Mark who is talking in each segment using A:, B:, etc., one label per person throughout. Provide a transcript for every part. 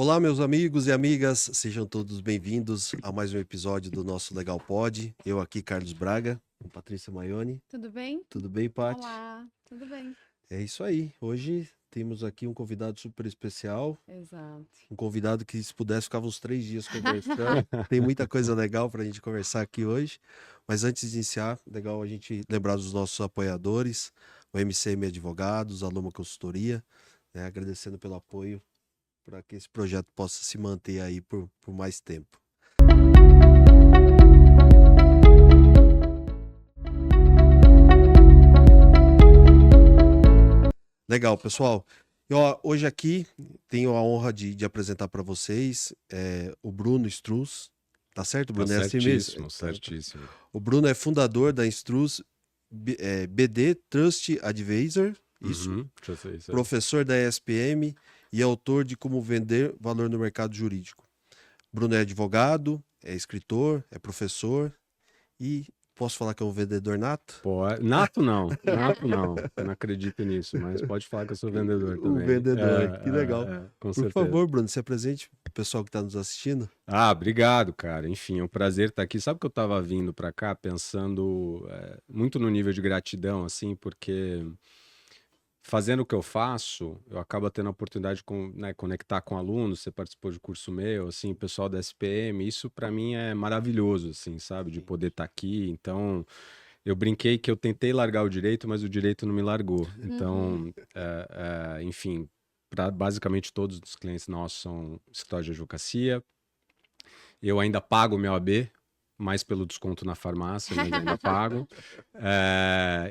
A: Olá, meus amigos e amigas, sejam todos bem-vindos a mais um episódio do nosso Legal Pod. Eu aqui, Carlos Braga, com Patrícia Maione.
B: Tudo bem?
A: Tudo bem, Paty?
B: Olá, tudo bem.
A: É isso aí. Hoje temos aqui um convidado super especial.
B: Exato.
A: Um convidado que, se pudesse, ficava uns 3 dias conversando. Tem muita coisa legal para a gente conversar aqui hoje. Mas antes de iniciar, legal a gente lembrar dos nossos apoiadores, o MCM Advogados, a Luma Consultoria, né, agradecendo pelo apoio para que esse projeto possa se manter aí por mais tempo. Legal, pessoal. E, ó, hoje aqui tenho a honra de apresentar para vocês o Bruno Struz. Tá certo, Bruno?
C: Tá
A: É assim mesmo?
C: certíssimo, certíssimo.
A: O Bruno é fundador da Struz BD Trust Advisor, isso,
C: Uhum, já sei, isso aí.
A: professor da ESPM e autor de Como Vender Valor no Mercado Jurídico. Bruno é advogado, é escritor, é professor e posso falar que é um vendedor nato?
C: Nato não, eu não acredito nisso, mas pode falar que eu sou vendedor
A: Um
C: também.
A: vendedor, que legal.
C: Com
A: Por
C: certeza.
A: favor, Bruno, se apresente pro pessoal que está nos assistindo.
C: Obrigado, cara. Enfim, é um prazer estar aqui. Sabe que eu estava vindo para cá pensando muito no nível de gratidão, assim, porque fazendo o que eu faço, eu acabo tendo a oportunidade de conectar com alunos. Você participou de curso meu, assim, pessoal da SPM. Isso para mim é maravilhoso, assim, sabe? De poder estar aqui. Então, eu brinquei que eu tentei largar o direito, mas o direito não me largou. Então, enfim, basicamente todos os clientes nossos são escritório de advocacia. Eu ainda pago o meu AB, mais pelo desconto na farmácia, mas ainda pago.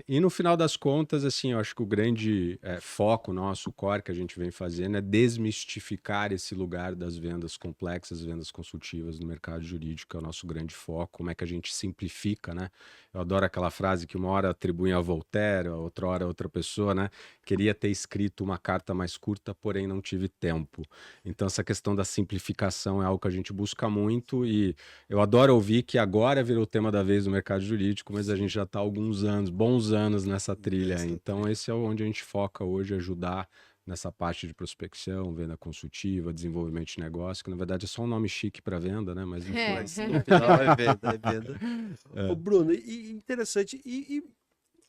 C: E no final das contas, assim, eu acho que o grande foco nosso, o core que a gente vem fazendo é desmistificar esse lugar das vendas complexas, vendas consultivas no mercado jurídico, é o nosso grande foco, como é que a gente simplifica, né? Eu adoro aquela frase que uma hora atribuem a Voltaire, outra hora a outra pessoa, né? Queria ter escrito uma carta mais curta, porém não tive tempo. Então essa questão da simplificação é algo que a gente busca muito e eu adoro ouvir que agora virou o tema da vez no mercado jurídico, mas a gente já está há alguns anos, bons anos nessa trilha. Então esse é onde a gente foca hoje, ajudar nessa parte de prospecção, venda consultiva, desenvolvimento de negócio, que na verdade é só um nome chique para venda, né? Mas
A: No final é venda. Ô, Bruno, e interessante, e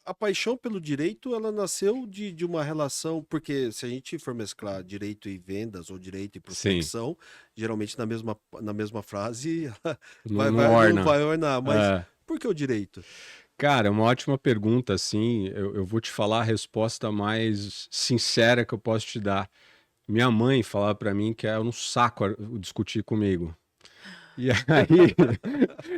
A: a paixão pelo direito, ela nasceu de uma relação, porque se a gente for mesclar direito e vendas, ou direito e prospecção, geralmente na mesma frase
C: não
A: vai ornar, mas por que o direito?
C: Cara, é uma ótima pergunta, assim, eu vou te falar a resposta mais sincera que eu posso te dar. Minha mãe falava para mim que é um saco discutir comigo. E aí,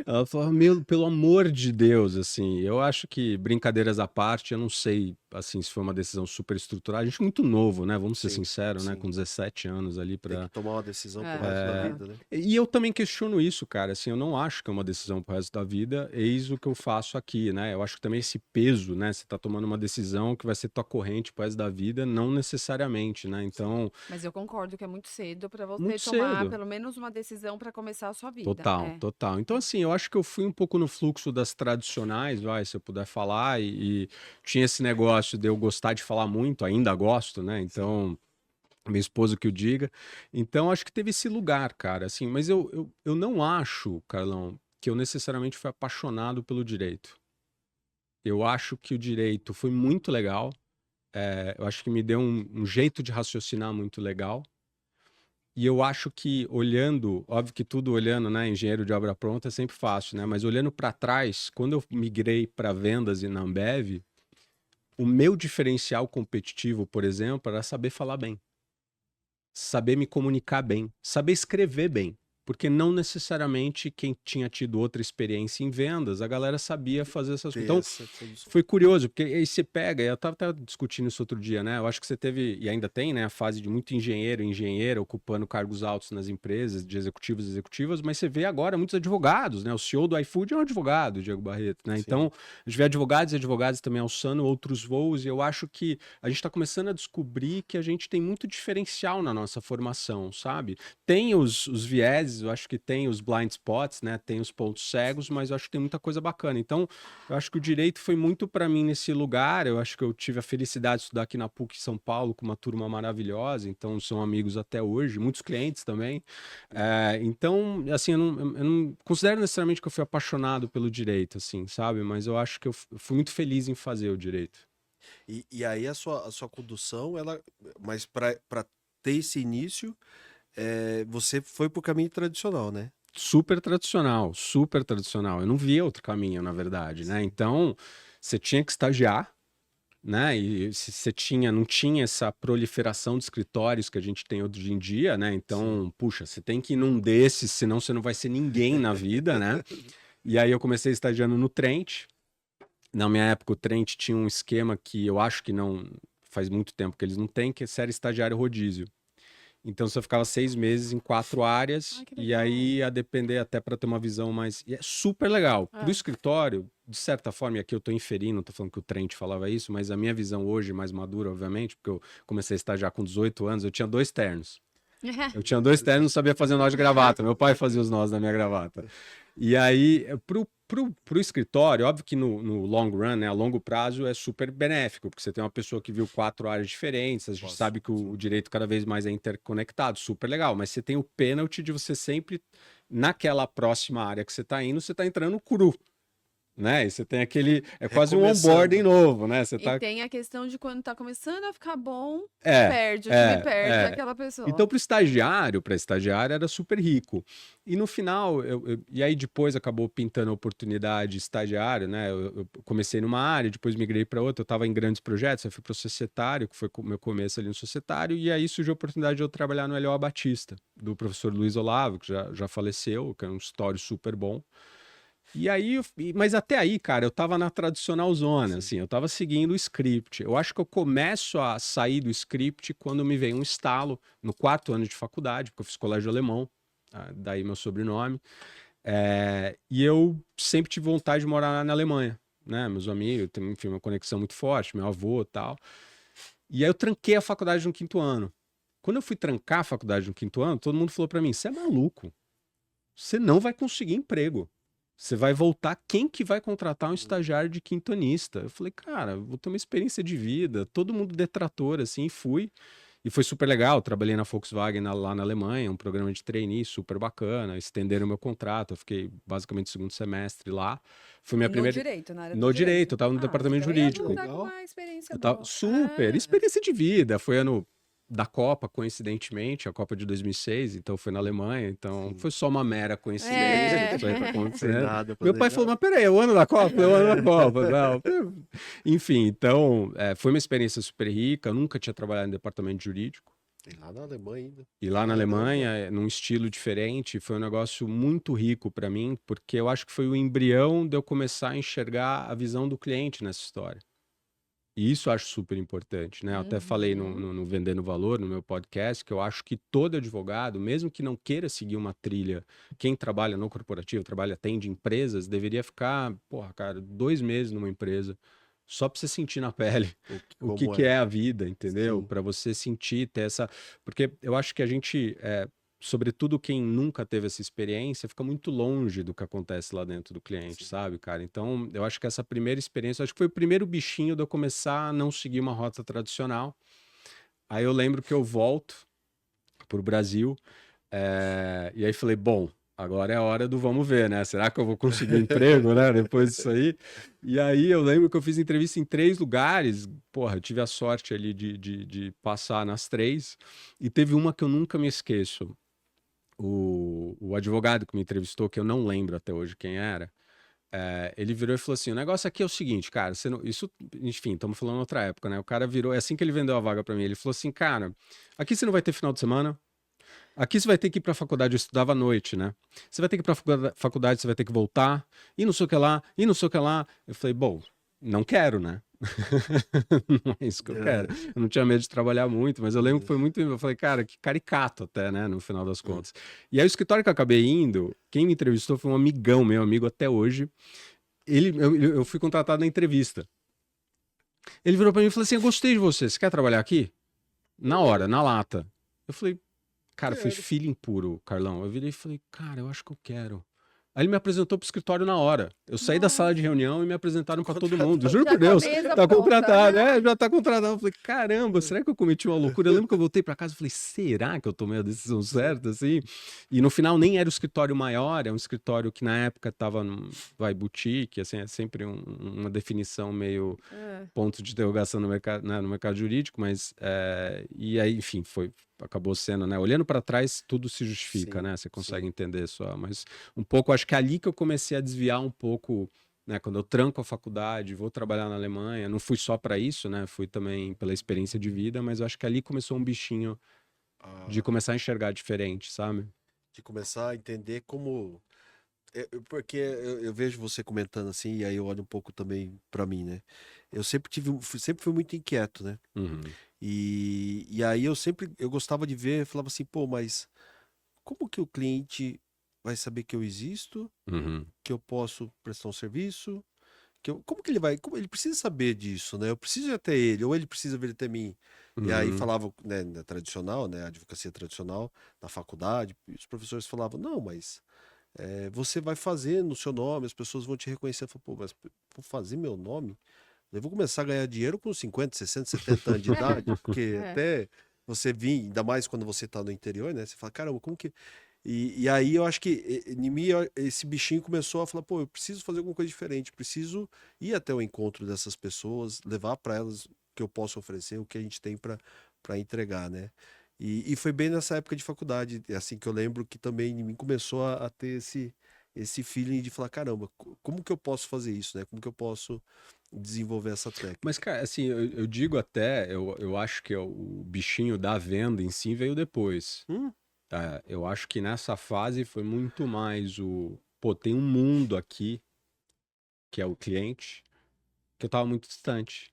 C: ela falou, pelo amor de Deus, assim, eu acho que, brincadeiras à parte, eu não sei, assim, se foi uma decisão super estruturada. A gente é muito novo, né? Vamos ser sinceros, né? Com 17 anos ali
A: Tem
C: para
A: que tomar uma decisão pro resto da vida, né?
C: E eu também questiono isso, cara, assim, eu não acho que é uma decisão pro resto da vida, eis o que eu faço aqui, né? Eu acho que também esse peso, né? Você tá tomando uma decisão que vai ser tua corrente pro resto da vida, não necessariamente, né? Então,
B: Mas eu concordo que é muito cedo para você
C: muito
B: tomar
C: cedo.
B: pelo menos uma decisão para começar a sua vida.
C: Total. Então, assim, eu acho que eu fui um pouco no fluxo das tradicionais, se eu puder falar, e tinha esse negócio de eu gostar de falar muito, ainda gosto, né? Então, minha esposa que o diga. Então, acho que teve esse lugar, cara, assim, mas eu não acho, Carlão, que eu necessariamente fui apaixonado pelo direito. Eu acho que o direito foi muito legal, eu acho que me deu um jeito de raciocinar muito legal. E eu acho que olhando, óbvio que tudo olhando, né, engenheiro de obra pronta é sempre fácil, né? Mas olhando para trás, quando eu migrei para vendas e na Ambev, o meu diferencial competitivo, por exemplo, era saber falar bem, saber me comunicar bem, saber escrever bem. Porque não necessariamente quem tinha tido outra experiência em vendas, a galera sabia fazer essas coisas. Então, foi curioso, porque aí você pega, eu estava discutindo isso outro dia, né? Eu acho que você teve, e ainda tem, né, a fase de muito engenheiro e engenheira ocupando cargos altos nas empresas, de executivos e executivas, mas você vê agora muitos advogados, né? O CEO do iFood é um advogado, Diego Barreto, né? Então, a gente vê advogados e advogadas também alçando outros voos, e eu acho que a gente está começando a descobrir que a gente tem muito diferencial na nossa formação, sabe? Tem os vieses vezes eu acho que tem os blind spots, né? Tem os pontos cegos, mas eu acho que tem muita coisa bacana. Então, eu acho que o direito foi muito para mim nesse lugar. Eu acho que eu tive a felicidade de estudar aqui na PUC São Paulo com uma turma maravilhosa. Então, são amigos até hoje, muitos clientes também. Então, assim, eu não considero necessariamente que eu fui apaixonado pelo direito, assim, sabe? Mas eu acho que eu fui muito feliz em fazer o direito.
A: E aí a sua condução, mas para ter esse início, você foi pro caminho tradicional, né?
C: Super tradicional, super tradicional. Eu não via outro caminho, na verdade, né? Então, você tinha que estagiar, né? E se você não tinha essa proliferação de escritórios que a gente tem hoje em dia, né? Então, puxa, você tem que ir num desses, senão você não vai ser ninguém na vida, né? E aí eu comecei estagiando no Trent. Na minha época, o Trent tinha um esquema que eu acho que não faz muito tempo que eles não têm, que era estagiário rodízio. Então você ficava 6 meses em 4 áreas,
B: Que
C: e
B: legal.
C: aí a depender até para ter uma visão mais. E é super legal. Para o escritório, de certa forma, e aqui eu estou inferindo, não estou falando que o Trent falava isso, mas a minha visão hoje, mais madura, obviamente, porque eu comecei a estagiar com 18 anos, eu tinha 2 ternos. Eu tinha 2 ternos, não sabia fazer nó de gravata. Meu pai fazia os nós da minha gravata. E aí, pro escritório, óbvio que no long run, né, a longo prazo, é super benéfico, porque você tem uma pessoa que viu 4 áreas diferentes, a gente sabe que o direito cada vez mais é interconectado, super legal, mas você tem o pênalti de você sempre, naquela próxima área que você está indo, você está entrando cru. Né? E você tem aquele. É quase um onboarding novo, né? Você tá...
B: E tem a questão de quando tá começando a ficar bom,
C: o
B: time perde aquela pessoa.
C: Então, para estagiário, era super rico. E no final, e aí depois acabou pintando a oportunidade de estagiário, né? Eu comecei numa área, depois migrei para outra, eu estava em grandes projetos, eu fui para o societário, que foi o meu começo ali no societário, e aí surgiu a oportunidade de eu trabalhar no LOA Batista, do professor Luiz Olavo, que já faleceu, que é um histórico super bom. E aí, mas até aí, cara, eu tava na tradicional zona, assim, eu tava seguindo o script. Eu acho que eu começo a sair do script quando me vem um estalo no 4º ano de faculdade, porque eu fiz colégio alemão, daí meu sobrenome. E eu sempre tive vontade de morar na Alemanha, né? Meus amigos, enfim, uma conexão muito forte, meu avô e tal. E aí eu tranquei a faculdade no 5º ano. Quando eu fui trancar a faculdade no 5º ano, todo mundo falou pra mim, você é maluco, você não vai conseguir emprego. Você vai voltar, quem que vai contratar um estagiário de quintonista? Eu falei, cara, vou ter uma experiência de vida, todo mundo detrator, assim, fui. E foi super legal, trabalhei na Volkswagen lá na Alemanha, um programa de trainee super bacana, estenderam o meu contrato, eu fiquei basicamente 2º semestre lá. Foi minha primeira...
B: direito, na área
C: No direito, eu tava no departamento jurídico.
B: Tá com uma experiência
C: Eu tava...
B: boa.
C: Super, experiência de vida, foi ano da Copa, coincidentemente, a Copa de 2006, então foi na Alemanha, então foi só uma mera coincidência que isso aí tá acontecendo.
A: Nada
C: Meu pai falou, mas peraí, é o ano da Copa? É o ano da Copa. Não. Enfim, então, foi uma experiência super rica, eu nunca tinha trabalhado em departamento jurídico.
A: E lá na Alemanha ainda.
C: E lá na Alemanha, num estilo diferente, foi um negócio muito rico para mim, porque eu acho que foi o embrião de eu começar a enxergar a visão do cliente nessa história. E isso eu acho super importante, né? Eu até falei no Vendendo Valor, no meu podcast, que eu acho que todo advogado, mesmo que não queira seguir uma trilha, quem trabalha no corporativo, atende empresas, deveria ficar, porra, cara, 2 meses numa empresa, só para você sentir na pele o que é a vida, entendeu? Para você sentir, ter essa... Porque eu acho que a gente... sobretudo quem nunca teve essa experiência, fica muito longe do que acontece lá dentro do cliente, sabe, cara? Então, eu acho que essa primeira experiência, acho que foi o primeiro bichinho de eu começar a não seguir uma rota tradicional. Aí eu lembro que eu volto pro Brasil, e aí falei, bom, agora é a hora do vamos ver, né? Será que eu vou conseguir emprego, né? Depois disso aí. E aí eu lembro que eu fiz entrevista em 3 lugares. Porra, eu tive a sorte ali de passar nas 3. E teve uma que eu nunca me esqueço. O advogado que me entrevistou, que eu não lembro até hoje quem era, ele virou e falou assim, o negócio aqui é o seguinte, cara, você não... isso, enfim, estamos falando outra época, né? O cara virou, é assim que ele vendeu a vaga para mim, ele falou assim, cara, aqui você não vai ter final de semana, aqui você vai ter que ir para a faculdade, eu estudava à noite, né? Você vai ter que ir para a faculdade, você vai ter que voltar, e não sei o que lá, e não sei o que lá. Eu falei, bom, não quero, né? Não é isso que eu quero. Eu não tinha medo de trabalhar muito, mas eu lembro que foi muito... Eu falei, cara, que caricato até, né? No final das contas. E aí o escritório que eu acabei indo, quem me entrevistou foi um amigão, meu amigo até hoje. Eu fui contratado na entrevista. Ele virou pra mim e falou assim, eu gostei de você, você quer trabalhar aqui? Na hora, na lata. Eu falei, Cara, foi
A: Quero.
C: feeling puro, Carlão. Eu virei e falei, cara, eu acho que eu quero. Aí ele me apresentou pro escritório na hora. Eu saí da sala de
B: Nossa.
C: reunião e me apresentaram pra todo
A: Contratado.
C: mundo. Juro
B: Já
C: por
B: com a
C: Deus.
B: mesa
C: Tá
B: pronta.
C: contratado, já tá contratado. Eu falei, caramba, será que eu cometi uma loucura? Eu lembro que eu voltei pra casa e falei, será que eu tomei a decisão certa, assim? E no final nem era o escritório maior, é um escritório que na época tava boutique, assim, é sempre uma definição meio
B: É.
C: ponto de interrogação no mercado, né, no mercado jurídico, mas e aí, enfim, acabou sendo, né? Olhando para trás, tudo se justifica,
A: Sim,
C: né? Você consegue
A: sim.
C: entender só, mas um pouco, acho que é ali que eu comecei a desviar um pouco, né? Quando eu tranco a faculdade, vou trabalhar na Alemanha, não fui só para isso, né? Fui também pela experiência de vida, mas eu acho que ali começou um bichinho de
A: Ah,
C: começar a enxergar diferente, sabe?
A: de começar a entender como. Porque eu vejo você comentando assim, e aí eu olho um pouco também pra mim, né? Eu sempre sempre fui muito inquieto, né?
C: Uhum,
A: E aí eu gostava de ver, eu falava assim, pô, mas como que o cliente vai saber que eu existo,
C: uhum,
A: que eu posso prestar um serviço? Como que ele vai? Como ele precisa saber disso, né? Eu preciso ir até ele, ou ele precisa vir até mim. E aí
C: uhum,
A: falava, né, na tradicional, né, a advocacia tradicional, na faculdade, e os professores falavam, não, mas você vai fazer no seu nome, as pessoas vão te reconhecer. Eu falo, pô, mas vou fazer meu nome? Eu vou começar a ganhar dinheiro com 50, 60, 70 anos de idade, porque
B: É.
A: até você vir, ainda mais quando você tá no interior, né? Você fala, caramba, como que. E aí eu acho que em mim esse bichinho começou a falar, pô, eu preciso fazer alguma coisa diferente, preciso ir até o encontro dessas pessoas, levar para elas o que eu posso oferecer, o que a gente tem para entregar, né? E foi bem nessa época de faculdade, assim que eu lembro que também em mim começou a ter esse feeling de falar, caramba, como que eu posso fazer isso, né? Como que eu posso desenvolver essa
C: Mas,
A: técnica?
C: cara, assim, eu digo até, eu acho que o bichinho da venda em si veio depois.
A: Hum,
C: Tá? Eu acho que nessa fase foi muito mais pô, tem um mundo aqui, que é o cliente, que eu tava muito distante.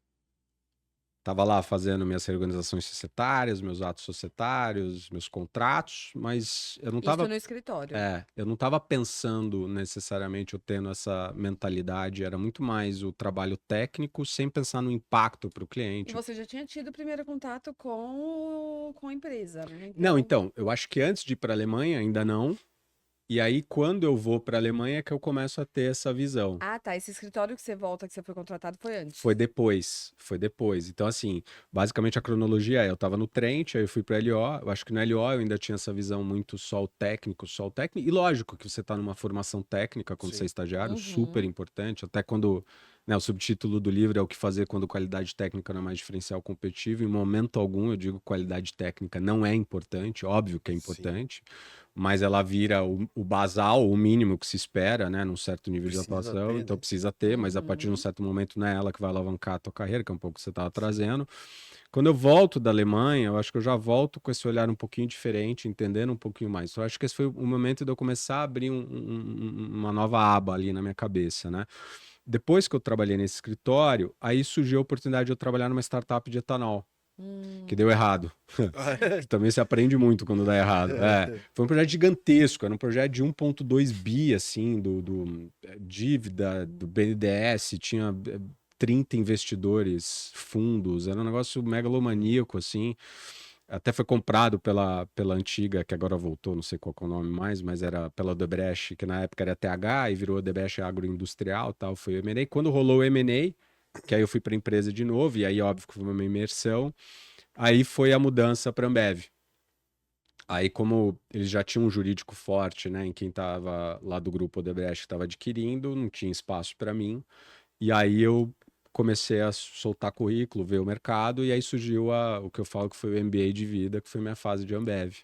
C: Tava lá fazendo minhas reorganizações societárias, meus atos societários, meus contratos, mas
B: Isso no escritório.
C: eu não tava pensando necessariamente, eu tendo essa mentalidade, era muito mais o trabalho técnico, sem pensar no impacto para o
B: E
C: cliente.
B: você já tinha tido o primeiro contato com a empresa, né?
C: Não,
B: Então.
C: então, eu acho que antes de ir para a Alemanha ainda não. E aí, quando eu vou para a Alemanha, é que eu começo a ter essa visão.
B: Ah, tá. Esse escritório que você volta, que você foi contratado, foi
C: Foi
B: antes.
C: depois, foi depois. Então, assim, basicamente a cronologia eu tava no Trent, aí eu fui para LO. Eu acho que no LO eu ainda tinha essa visão muito só o técnico, só o técnico. E lógico que você tá numa formação técnica quando você é
A: sim.
C: estagiário, super
B: Uhum.
C: importante. Até quando, né, o subtítulo do livro é o que fazer quando qualidade técnica não é mais diferencial competitivo. Em momento algum eu digo que qualidade técnica não é importante, óbvio que é
A: Sim.
C: importante, mas ela vira o basal, o mínimo que se espera, né, num certo nível de
A: Precisa
C: atuação,
A: ter,
C: então
A: né?
C: precisa ter, mas a partir de um
B: Uhum.
C: certo momento não é ela que vai alavancar a tua carreira, que é um pouco o que você estava
A: Sim.
C: trazendo. Quando eu volto da Alemanha, eu acho que eu já volto com esse olhar um pouquinho diferente, entendendo um pouquinho mais. Então, eu acho que esse foi o momento de eu começar a abrir uma nova aba ali na minha cabeça, né? Depois que eu trabalhei nesse escritório, aí surgiu a oportunidade de eu trabalhar numa startup de etanol, que deu
B: Hum.
C: errado. Que também se aprende muito quando dá errado. Foi um projeto gigantesco, era um projeto de 1,2 bi, assim, dívida do BNDES, tinha 30 investidores, fundos, era um negócio megalomaníaco, assim. Até foi comprado pela antiga, que agora voltou, não sei qual que é o nome mais, mas era pela Odebrecht, que na época era TH, e virou Odebrecht Agroindustrial, tal, foi o M&A. Quando rolou o M&A, que aí eu fui para a empresa de novo, e aí óbvio que foi uma imersão, aí foi a mudança para Ambev. Aí, como eles já tinham um jurídico forte, né, em quem estava lá do grupo Odebrecht que estava adquirindo, não tinha espaço para mim. E aí eu comecei a soltar currículo, ver o mercado, e aí surgiu o que eu falo que foi o MBA de vida, que foi minha fase de Ambev.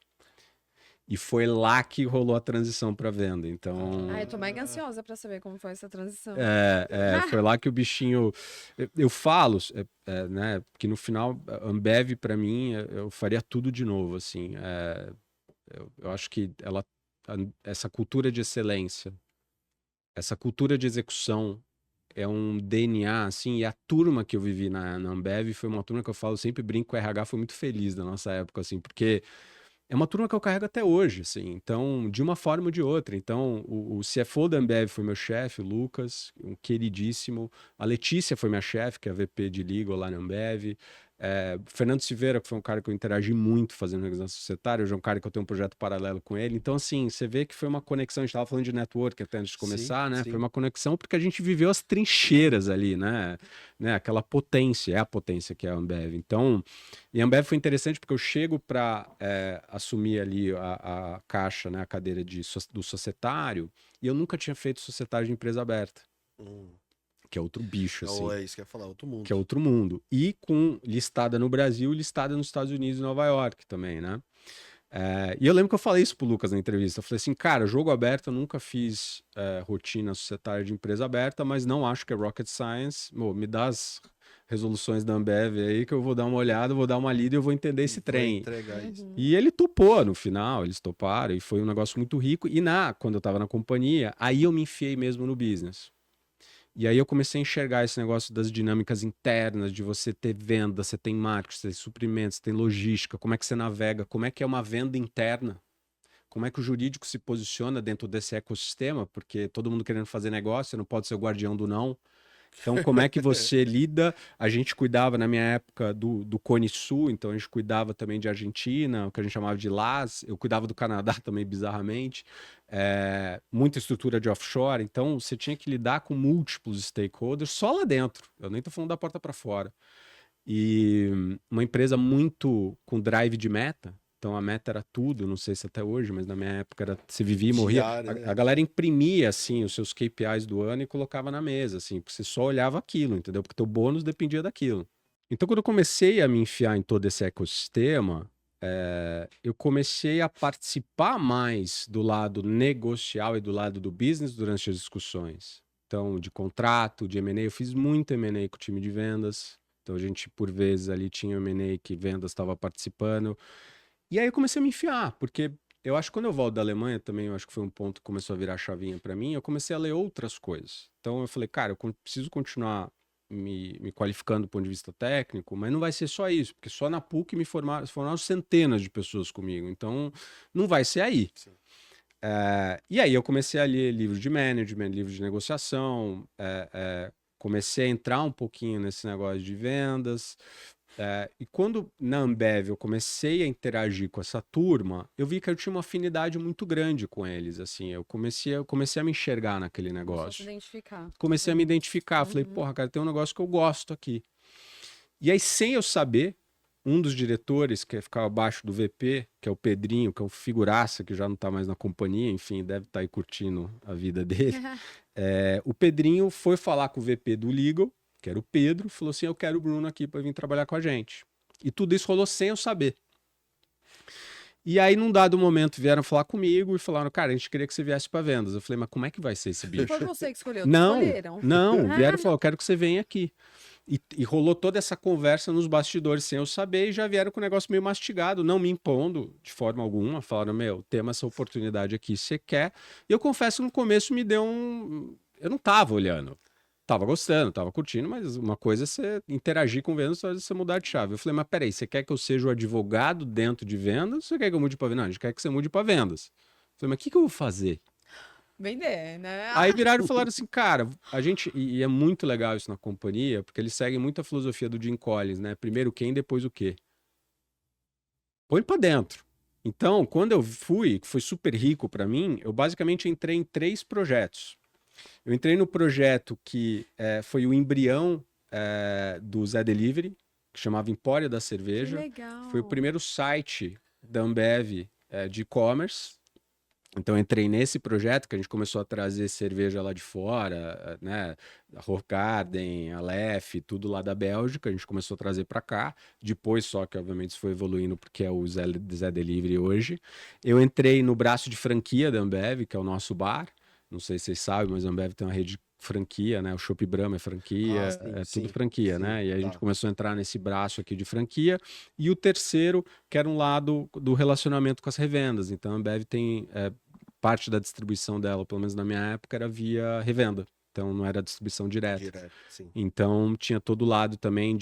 C: E foi lá que rolou a transição para venda.
B: Ah, eu
C: Então,
B: tô mega ansiosa pra saber como foi essa transição.
C: foi lá que o bichinho. Eu falo, né, que no final, a Ambev, para mim, eu faria tudo de novo, assim. Eu acho que essa cultura de excelência, essa cultura de execução é um DNA, assim, e a turma que eu vivi na Ambev foi uma turma que eu falo, sempre brinco, com o RH foi muito feliz na nossa época, assim, porque é uma turma que eu carrego até hoje, assim, então, de uma forma ou de outra. Então, o CFO da Ambev foi meu chefe, o Lucas, um queridíssimo. A Letícia foi minha chefe, que é a VP de Legal lá na Ambev. Fernando Silveira, que foi um cara que eu interagi muito fazendo organização societária, hoje é um cara que eu tenho um projeto paralelo com ele. Então, assim, você vê que foi uma conexão, a gente estava falando de network até antes de começar, né?
A: sim.
C: Foi uma conexão porque a gente viveu as trincheiras ali, né? Aquela potência, é a potência que é a Ambev. Então, e a Ambev foi interessante porque eu chego para assumir ali a caixa, né? A cadeira do societário, e eu nunca tinha feito societário de empresa aberta,
A: Hum.
C: que é outro bicho, assim.
A: É isso que eu ia falar, outro mundo.
C: Que é outro mundo. E com listada no Brasil e listada nos Estados Unidos e Nova York também, né? E eu lembro que eu falei isso pro Lucas na entrevista. Eu falei assim, cara, jogo aberto, eu nunca fiz rotina societária de empresa aberta, mas não acho que é rocket science. Me dá as resoluções da Ambev aí que eu vou dar uma olhada, vou dar uma lida e eu vou entender esse trem.
A: Entregar isso.
C: E ele topou no final, eles toparam e foi um negócio muito rico. E quando eu tava na companhia, aí eu me enfiei mesmo no business. E aí eu comecei a enxergar esse negócio das dinâmicas internas, de você ter venda, você tem marketing, você tem suprimentos, você tem logística, como é que você navega, como é que é uma venda interna, como é que o jurídico se posiciona dentro desse ecossistema, porque todo mundo querendo fazer negócio, você não pode ser o guardião do não. Então, como é que você lida? A gente cuidava, na minha época, do Cone Sul, então a gente cuidava também de Argentina, o que a gente chamava de LAS, eu cuidava do Canadá também, bizarramente, muita estrutura de offshore, então você tinha que lidar com múltiplos stakeholders só lá dentro, eu nem tô falando da porta para fora. E uma empresa muito com drive de meta, então a meta era tudo, não sei se até hoje, mas na minha época era se vivia e morria.
A: Diária, né?
C: A galera imprimia assim os seus KPIs do ano e colocava na mesa, assim, porque você só olhava aquilo, entendeu? Porque teu bônus dependia daquilo. Então, quando eu comecei a me enfiar em todo esse ecossistema, eu comecei a participar mais do lado negocial e do lado do business durante as discussões. Então, de contrato, de M&A, eu fiz muito M&A com o time de vendas. Então, a gente, por vezes, ali tinha M&A que vendas estava participando. E aí eu comecei a me enfiar, porque eu acho que quando eu volto da Alemanha também, eu acho que foi um ponto que começou a virar chavinha para mim, eu comecei a ler outras coisas. Então eu falei, cara, eu preciso continuar me qualificando do ponto de vista técnico, mas não vai ser só isso, porque só na PUC formaram centenas de pessoas comigo, então não vai ser aí. E aí eu comecei a ler livros de management, livros de negociação, comecei a entrar um pouquinho nesse negócio de vendas. E quando na Ambev eu comecei a interagir com essa turma, eu vi que eu tinha uma afinidade muito grande com eles, assim, eu comecei a me enxergar naquele
B: Começou a se
C: negócio.
B: identificar.
C: Comecei a me identificar, falei,
B: Uhum.
C: porra, cara, tem um negócio que eu gosto aqui. E aí, sem eu saber, um dos diretores, que ficava abaixo do VP, que é o Pedrinho, que é um figuraça, que já não tá mais na companhia, enfim, deve estar aí curtindo a vida dele. O Pedrinho foi falar com o VP do Legal, que era o Pedro, falou assim, eu quero o Bruno aqui para vir trabalhar com a gente. E tudo isso rolou sem eu saber. E aí, num dado momento, vieram falar comigo e falaram, cara, a gente queria que você viesse para vendas. Eu falei, mas como é que vai ser esse bicho?
B: Foi você que escolheu,
C: Não,
B: escolheram.
C: não, vieram e falaram, eu quero que você venha aqui. E rolou toda essa conversa nos bastidores sem eu saber e já vieram com o negócio meio mastigado, não me impondo de forma alguma. Falaram, meu, temos essa oportunidade aqui, você quer? E eu confesso que no começo me deu um... Eu não tava olhando. Tava gostando, tava curtindo, mas uma coisa é você interagir com vendas, outra coisa é você mudar de chave. Eu falei, mas peraí, você quer que eu seja o advogado dentro de vendas ou você quer que eu mude para vendas? Não, a gente quer que você mude para vendas. Eu falei, mas o que eu vou fazer?
B: Vender, né?
C: Aí viraram e falaram assim, cara, a gente... E é muito legal isso na companhia, porque eles seguem muito a filosofia do Jim Collins, né? Primeiro quem, depois o quê. Põe pra dentro. Então, quando eu fui, que foi super rico pra mim, eu basicamente entrei em 3 projetos. Eu entrei no projeto que foi o embrião do Zé Delivery, que chamava Empório da
B: Que
C: Cerveja.
B: legal.
C: Foi o primeiro site da Ambev de e-commerce. Então, eu entrei nesse projeto que a gente começou a trazer cerveja lá de fora, né? A Hoegaarden, a Lef, tudo lá da Bélgica. A gente começou a trazer para cá. Depois, só que, obviamente, isso foi evoluindo porque é o Zé Delivery hoje. Eu entrei no braço de franquia da Ambev, que é o nosso bar. Não sei se vocês sabem, mas a Ambev tem uma rede de franquia, né? O Chopp Brahma é franquia, tudo franquia, né? E aí a gente começou a entrar nesse braço aqui de franquia. E o terceiro, que era um lado do relacionamento com as revendas. Então, a Ambev tem parte da distribuição dela, pelo menos na minha época, era via revenda. Então, não era distribuição direta.
A: Sim.
C: Então, tinha todo o lado também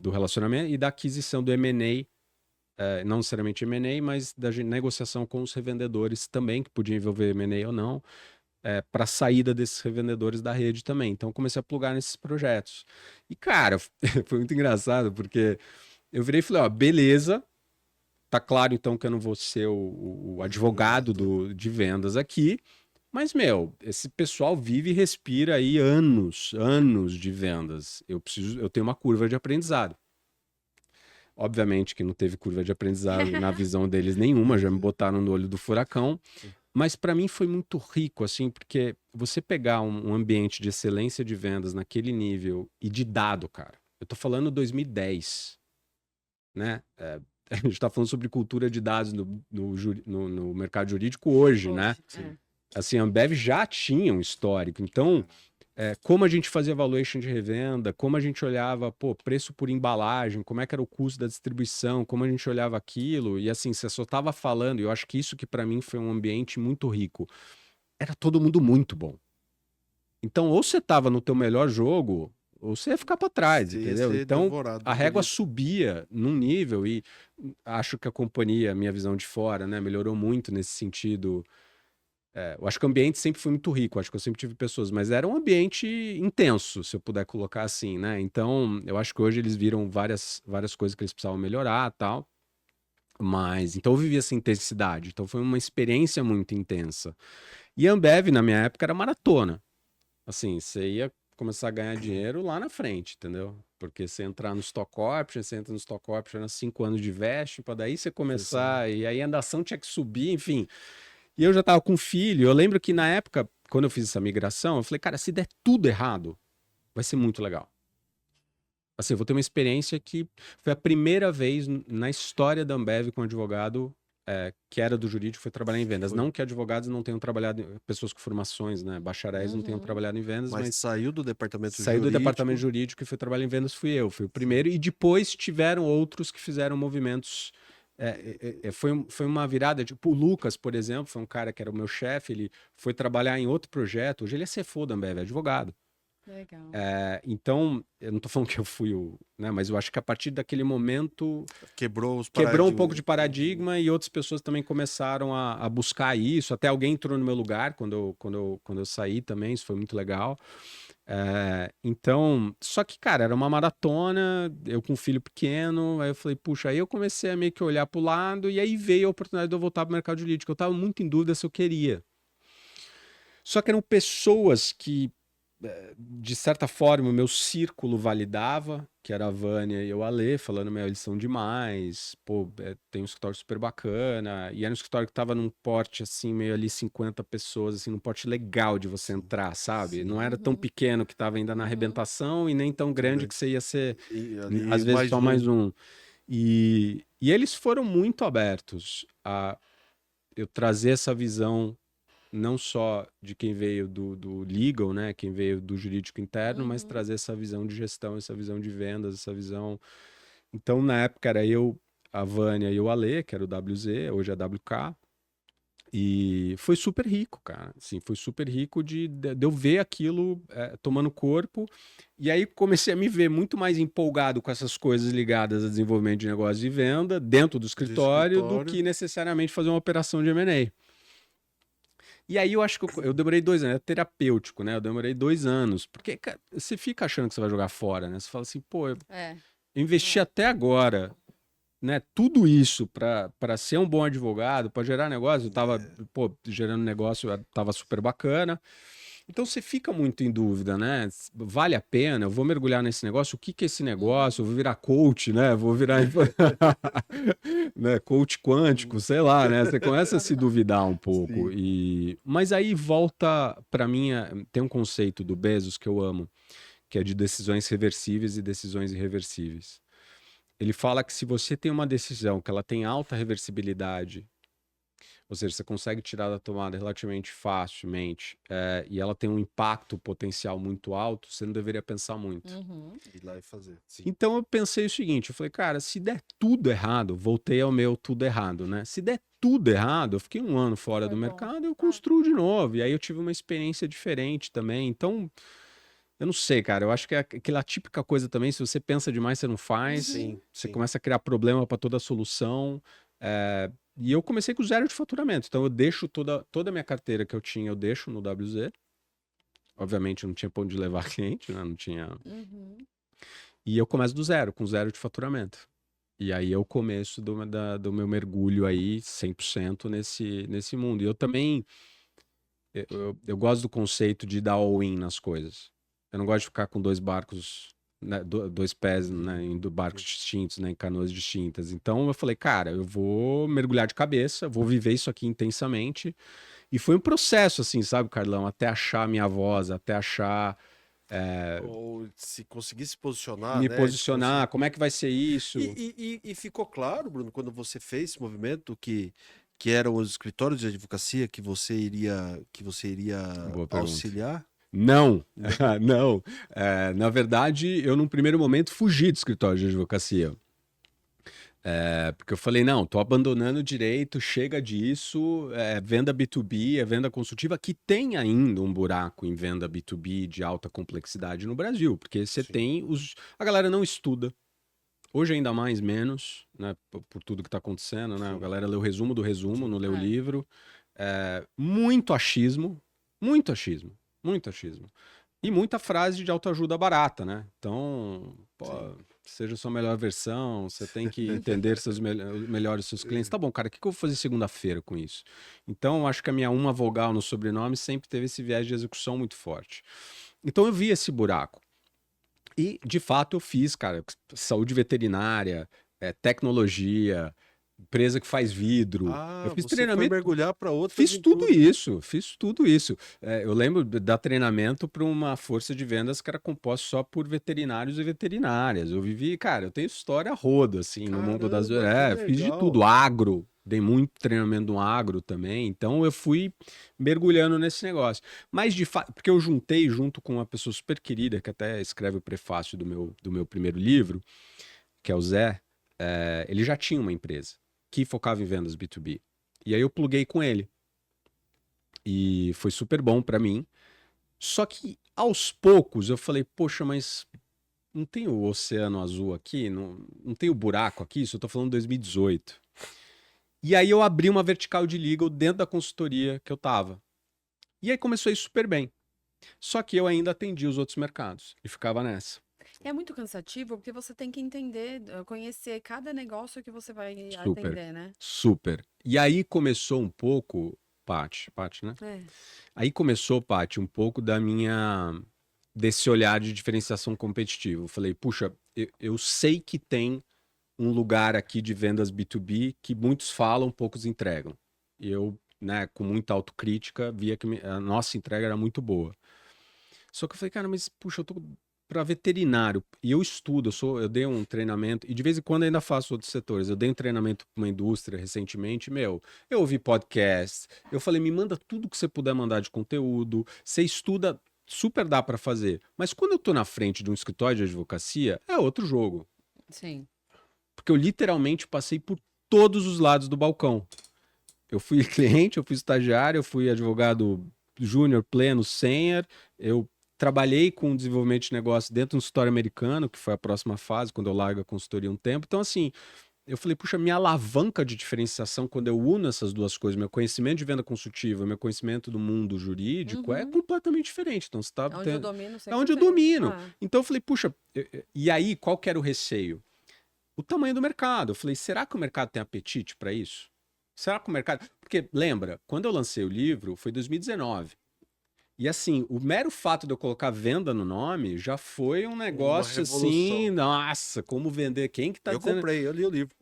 C: do relacionamento e da aquisição do M&A, não necessariamente M&A, mas da negociação com os revendedores também, que podia envolver M&A ou não. para a saída desses revendedores da rede também. Então, eu comecei a plugar nesses projetos. E, cara, foi muito engraçado, porque eu virei e falei, ó, beleza, tá claro então que eu não vou ser o advogado de vendas aqui, mas, meu, esse pessoal vive e respira aí anos de vendas. Eu tenho uma curva de aprendizado. Obviamente que não teve curva de aprendizado na visão deles nenhuma, já me botaram no olho do furacão. Mas para mim foi muito rico, assim, porque você pegar um ambiente de excelência de vendas naquele nível e de dado, cara. Eu tô falando 2010, né? A gente tá falando sobre cultura de dados no mercado jurídico hoje, né? Assim, a Ambev já tinha um histórico. Então, como a gente fazia valuation de revenda, como a gente olhava, pô, preço por embalagem, como é que era o custo da distribuição, como a gente olhava aquilo, e assim, você só estava falando, e eu acho que isso que para mim foi um ambiente muito rico. Era todo mundo muito bom. Então, ou você estava no teu melhor jogo, ou você ia ficar para trás, entendeu? Então, a régua subia num nível, e acho que a companhia, minha visão de fora, né, melhorou muito nesse sentido. Eu acho que o ambiente sempre foi muito rico, acho que eu sempre tive pessoas, mas era um ambiente intenso, se eu puder colocar assim, né? Então, eu acho que hoje eles viram várias coisas que eles precisavam melhorar, tal. Mas, então eu vivi essa intensidade. Então foi uma experiência muito intensa. E a Ambev, na minha época, era maratona. Assim, você ia começar a ganhar dinheiro lá na frente, entendeu? Porque você entrar no Stock Option, você entra no Stock Option há 5 anos de veste, para daí você começar, e aí a ação tinha que subir, enfim. E eu já tava com filho. Eu lembro que na época, quando eu fiz essa migração, eu falei, cara, se der tudo errado, vai ser muito legal. Assim, eu vou ter uma experiência que foi a primeira vez na história da Ambev com um advogado que era do jurídico, foi trabalhar em vendas. Não que advogados não tenham trabalhado, pessoas com formações, né, bacharéis não tenham trabalhado em vendas, mas
A: saiu do departamento
C: saiu do departamento jurídico e foi trabalhar em vendas, fui eu. Fui o primeiro, e depois tiveram outros que fizeram movimentos. Foi uma virada, tipo o Lucas, por exemplo, foi um cara que era o meu chefe, ele foi trabalhar em outro projeto, hoje ele é CFO da Ambev, é advogado.
B: Legal.
C: Então, eu não tô falando que eu fui né, mas eu acho que a partir daquele momento
A: quebrou
C: um pouco de paradigma, e outras pessoas também começaram a buscar isso, até alguém entrou no meu lugar quando eu saí também, isso foi muito legal. Então, só que, cara, era uma maratona, eu com um filho pequeno, aí eu falei, puxa, aí eu comecei a meio que olhar pro lado, e aí veio a oportunidade de eu voltar pro mercado jurídico. Eu tava muito em dúvida se eu queria. Só que eram pessoas que, de certa forma, o meu círculo validava, que era a Vânia e o Alê, falando, meu, eles são demais, pô, tem um escritório super bacana, e era um escritório que tava num porte, assim, meio ali 50 pessoas, assim, num porte legal de você entrar, sabe? Não era tão pequeno que tava ainda na arrebentação, e nem tão grande que você ia ser, às vezes, só mais um. E eles foram muito abertos a eu trazer essa visão não só de quem veio do legal, né, quem veio do jurídico interno, mas trazer essa visão de gestão, essa visão de vendas, essa visão. Então, na época, era eu, a Vânia e o Alê, que era o WZ, hoje é WK, e foi super rico, cara. Assim, foi super rico de eu ver aquilo tomando corpo, e aí comecei a me ver muito mais empolgado com essas coisas ligadas a desenvolvimento de negócio e venda dentro do escritório do que necessariamente fazer uma operação de M&A. E aí eu acho que eu demorei 2 anos, é terapêutico, né? Eu demorei 2 anos, porque cara, você fica achando que você vai jogar fora, né? Você fala assim, pô, eu investi até agora, né? Tudo isso para ser um bom advogado, para gerar negócio, eu tava, pô, gerando negócio, tava super bacana. Então você fica muito em dúvida, né? Vale a pena? Eu vou mergulhar nesse negócio? O que que é esse negócio? Eu vou virar coach, né? Vou virar né? Coach quântico, sei lá, né? Você começa a se duvidar um pouco. Mas aí volta para mim, tem um conceito do Bezos que eu amo, que é de decisões reversíveis e decisões irreversíveis. Ele fala que se você tem uma decisão que ela tem alta reversibilidade, ou seja, você consegue tirar da tomada relativamente facilmente, e ela tem um impacto potencial muito alto, você não deveria pensar muito.
A: Ir lá e fazer. Sim.
C: Então eu pensei o seguinte, eu falei, cara, se der tudo errado, voltei ao meu tudo errado, né? Se der tudo errado, eu fiquei 1 ano fora do mercado, eu construo de novo. E aí eu tive uma experiência diferente também. Então, eu não sei, cara, eu acho que é aquela típica coisa também, se você pensa demais, você não faz. Você começa a criar problema para toda a solução. E eu comecei com 0 de faturamento. Então eu deixo toda a minha carteira que eu tinha, eu deixo no WZ. Obviamente não tinha pra onde levar cliente, né? Não tinha.
B: Uhum.
C: E eu começo do zero, com 0 de faturamento. E aí é o começo do meu mergulho aí, 100% nesse mundo. E eu também, eu gosto do conceito de dar all-in nas coisas. Eu não gosto de ficar com 2 barcos, né, 2 pés, né, em barcos distintos, né, em canoas distintas. Então eu falei, cara, eu vou mergulhar de cabeça, vou viver isso aqui intensamente. E foi um processo, assim, sabe, Carlão? Até achar a minha voz, até achar,
A: Ou se conseguir se posicionar,
C: me
A: né? Se
C: posicionar, como é que vai ser isso?
A: E ficou claro, Bruno, quando você fez esse movimento, que eram os escritórios de advocacia que você iria
C: Boa pergunta.
A: auxiliar?
C: Não,
A: Não?
C: não. Na verdade, eu num primeiro momento fugi do escritório de advocacia. Porque eu falei, não, tô abandonando o direito, chega disso, venda B2B, é venda consultiva, que tem ainda um buraco em venda B2B de alta complexidade no Brasil, porque você
A: Sim.
C: tem a galera não estuda, hoje ainda mais menos, né, por tudo que tá acontecendo, né, a
A: Sim.
C: galera lê o resumo do resumo, não lê o
B: É.
C: livro, muito achismo, muito achismo, muito achismo. E muita frase de autoajuda barata, né? Então, pô,
A: Sim.
C: seja a sua melhor versão, você tem que entender melhor os seus clientes. Tá bom, cara, o que eu vou fazer segunda-feira com isso? Então, acho que a minha uma vogal no sobrenome sempre teve esse viés de execução muito forte. Então, eu vi esse buraco. E, de fato, eu fiz, cara, saúde veterinária, tecnologia, empresa que faz vidro. Eu
A: Ah,
C: fiz
A: você foi
C: treinamento.
A: mergulhar para outras
C: Fiz tudo
A: indústrias.
C: isso, fiz tudo isso. Eu lembro de dar treinamento para uma força de vendas que era composta só por veterinários e veterinárias. Eu vivi, cara, eu tenho história roda, assim, no mundo das...
A: Caramba, que
C: fiz de tudo.
A: legal.
C: Agro, dei muito treinamento no agro também. Então eu fui mergulhando nesse negócio. Mas de fato, porque eu juntei junto com uma pessoa super querida, que até escreve o prefácio do meu primeiro livro, que é o Zé, ele já tinha uma empresa que focava em vendas B2B. E aí eu pluguei com ele. E foi super bom pra mim. Só que aos poucos eu falei, poxa, mas não tem o oceano azul aqui? Não tem o buraco aqui? Isso eu tô falando 2018. E aí eu abri uma vertical de legal dentro da consultoria que eu tava. E aí começou a ir super bem. Só que eu ainda atendia os outros mercados e ficava nessa.
B: É muito cansativo porque você tem que entender, conhecer cada negócio que você vai
C: Super,
B: atender, né?
C: super. E aí começou um pouco, Paty, né?
B: É.
C: Aí começou, Paty, um pouco desse olhar de diferenciação competitiva. Eu falei, puxa, eu sei que tem um lugar aqui de vendas B2B que muitos falam, poucos entregam. E eu, né, com muita autocrítica, via que a nossa entrega era muito boa. Só que eu falei, cara, mas puxa, eu tô para veterinário e eu estudo, eu dei um treinamento e de vez em quando ainda faço outros setores. Eu dei um treinamento para uma indústria recentemente, eu ouvi podcast, eu falei, me manda tudo que você puder mandar de conteúdo, você estuda, super dá para fazer. Mas quando eu tô na frente de um escritório de advocacia, é outro jogo.
B: Sim.
C: Porque eu literalmente passei por todos os lados do balcão. Eu fui cliente, eu fui estagiário, eu fui advogado júnior, pleno, sênior, eu trabalhei com desenvolvimento de negócio dentro do escritório americano, que foi a próxima fase, quando eu largo a consultoria um tempo. Então, assim, eu falei, puxa, minha alavanca de diferenciação, quando eu uno essas duas coisas, meu conhecimento de venda consultiva, meu conhecimento do mundo jurídico, é
B: Uhum.
C: completamente diferente. Então, você tá,
B: É onde eu domino
C: é onde eu
B: 100%.
C: domino.
B: Ah,
C: Então, eu falei, puxa, e aí, qual que era o receio? O tamanho do mercado. Eu falei, será que o mercado tem apetite para isso? Será que o mercado. Porque, lembra, quando eu lancei o livro, foi 2019. E assim, o mero fato de eu colocar venda no nome já foi um
A: Uma
C: negócio assim,
A: revolução.
C: nossa, como vender? Quem que tá
A: Eu
C: dizendo?
A: comprei, eu li o livro.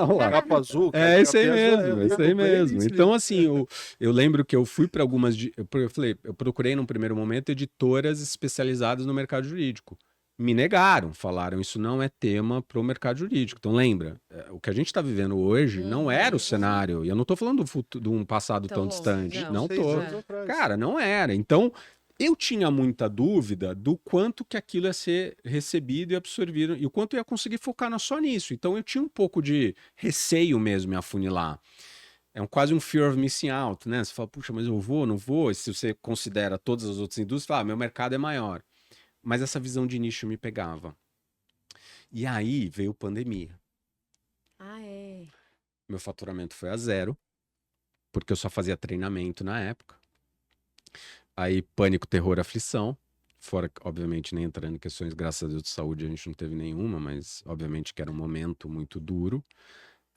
C: Olha lá.
A: Capa azul,
C: É isso aí
A: capa azul,
C: mesmo, é
A: eu
C: isso aí
A: comprei e li
C: mesmo.
A: esse
C: Então,
A: livro.
C: assim, eu lembro que eu fui para algumas. Eu falei, eu procurei num primeiro momento editoras especializadas no mercado jurídico. Me negaram, falaram isso não é tema para o mercado jurídico. Então, lembra, o que a gente está vivendo hoje não era o
B: uhum.
C: cenário. E eu não estou falando de um passado
B: Tão
C: tão
B: longe.
C: distante.
B: Não.
C: Não
A: 6
C: tô.
A: anos
B: É.
A: atrás.
C: Cara, não era. Então, eu tinha muita dúvida do quanto que aquilo ia ser recebido e absorvido e o quanto eu ia conseguir focar só nisso. Então, eu tinha um pouco de receio mesmo em afunilar. Quase um fear of missing out, né? Você fala, puxa, mas eu vou, não vou? E se você considera todas as outras indústrias, fala, meu mercado é maior. Mas essa visão de nicho me pegava. E aí veio pandemia.
B: Ah, é.
C: meu faturamento foi a zero, porque eu só fazia treinamento na época. Aí, pânico, terror, aflição. Fora, obviamente, nem entrando em questões, graças a Deus, de saúde, a gente não teve nenhuma, mas obviamente que era um momento muito duro.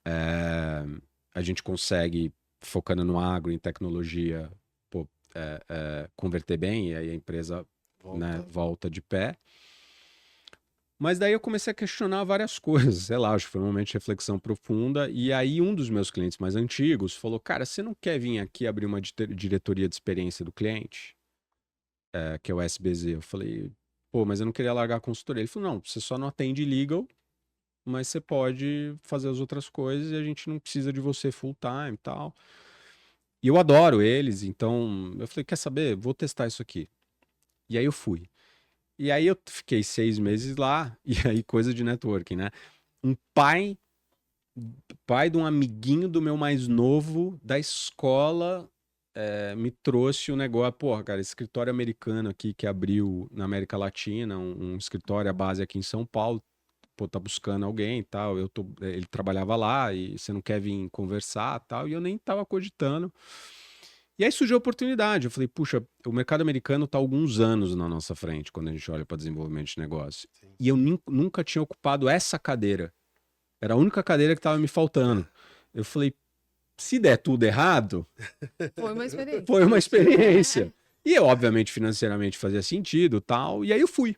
C: É, a gente consegue, focando no agro, em tecnologia, pô, converter bem, e aí a empresa, né, volta de pé. Mas daí eu comecei a questionar várias coisas, sei lá, acho que foi um momento de reflexão profunda. E aí um dos meus clientes mais antigos falou, cara, você não quer vir aqui abrir uma diretoria de experiência do cliente? Que é o SBZ. Eu falei, pô, mas eu não queria largar a consultoria. Ele falou, não, você só não atende legal, mas você pode fazer as outras coisas e a gente não precisa de você full time e tal. E eu adoro eles, então eu falei, quer saber? Vou testar isso aqui. E aí eu fui. E aí eu fiquei 6 meses lá, e aí coisa de networking, né? Um pai de um amiguinho do meu mais novo da escola me trouxe um negócio, porra, cara, esse escritório americano aqui que abriu na América Latina, um escritório à base aqui em São Paulo, pô, tá buscando alguém e tal, ele trabalhava lá e você não quer vir conversar e tal, e eu nem tava cogitando. E aí surgiu a oportunidade, eu falei, puxa, o mercado americano tá há alguns anos na nossa frente, quando a gente olha para desenvolvimento de negócio.
A: Sim.
C: E eu nunca tinha ocupado essa cadeira. Era a única cadeira que tava me faltando. Eu falei, se der tudo errado,
B: Foi uma experiência.
C: foi uma experiência. E obviamente, financeiramente fazia sentido, tal. E aí eu fui.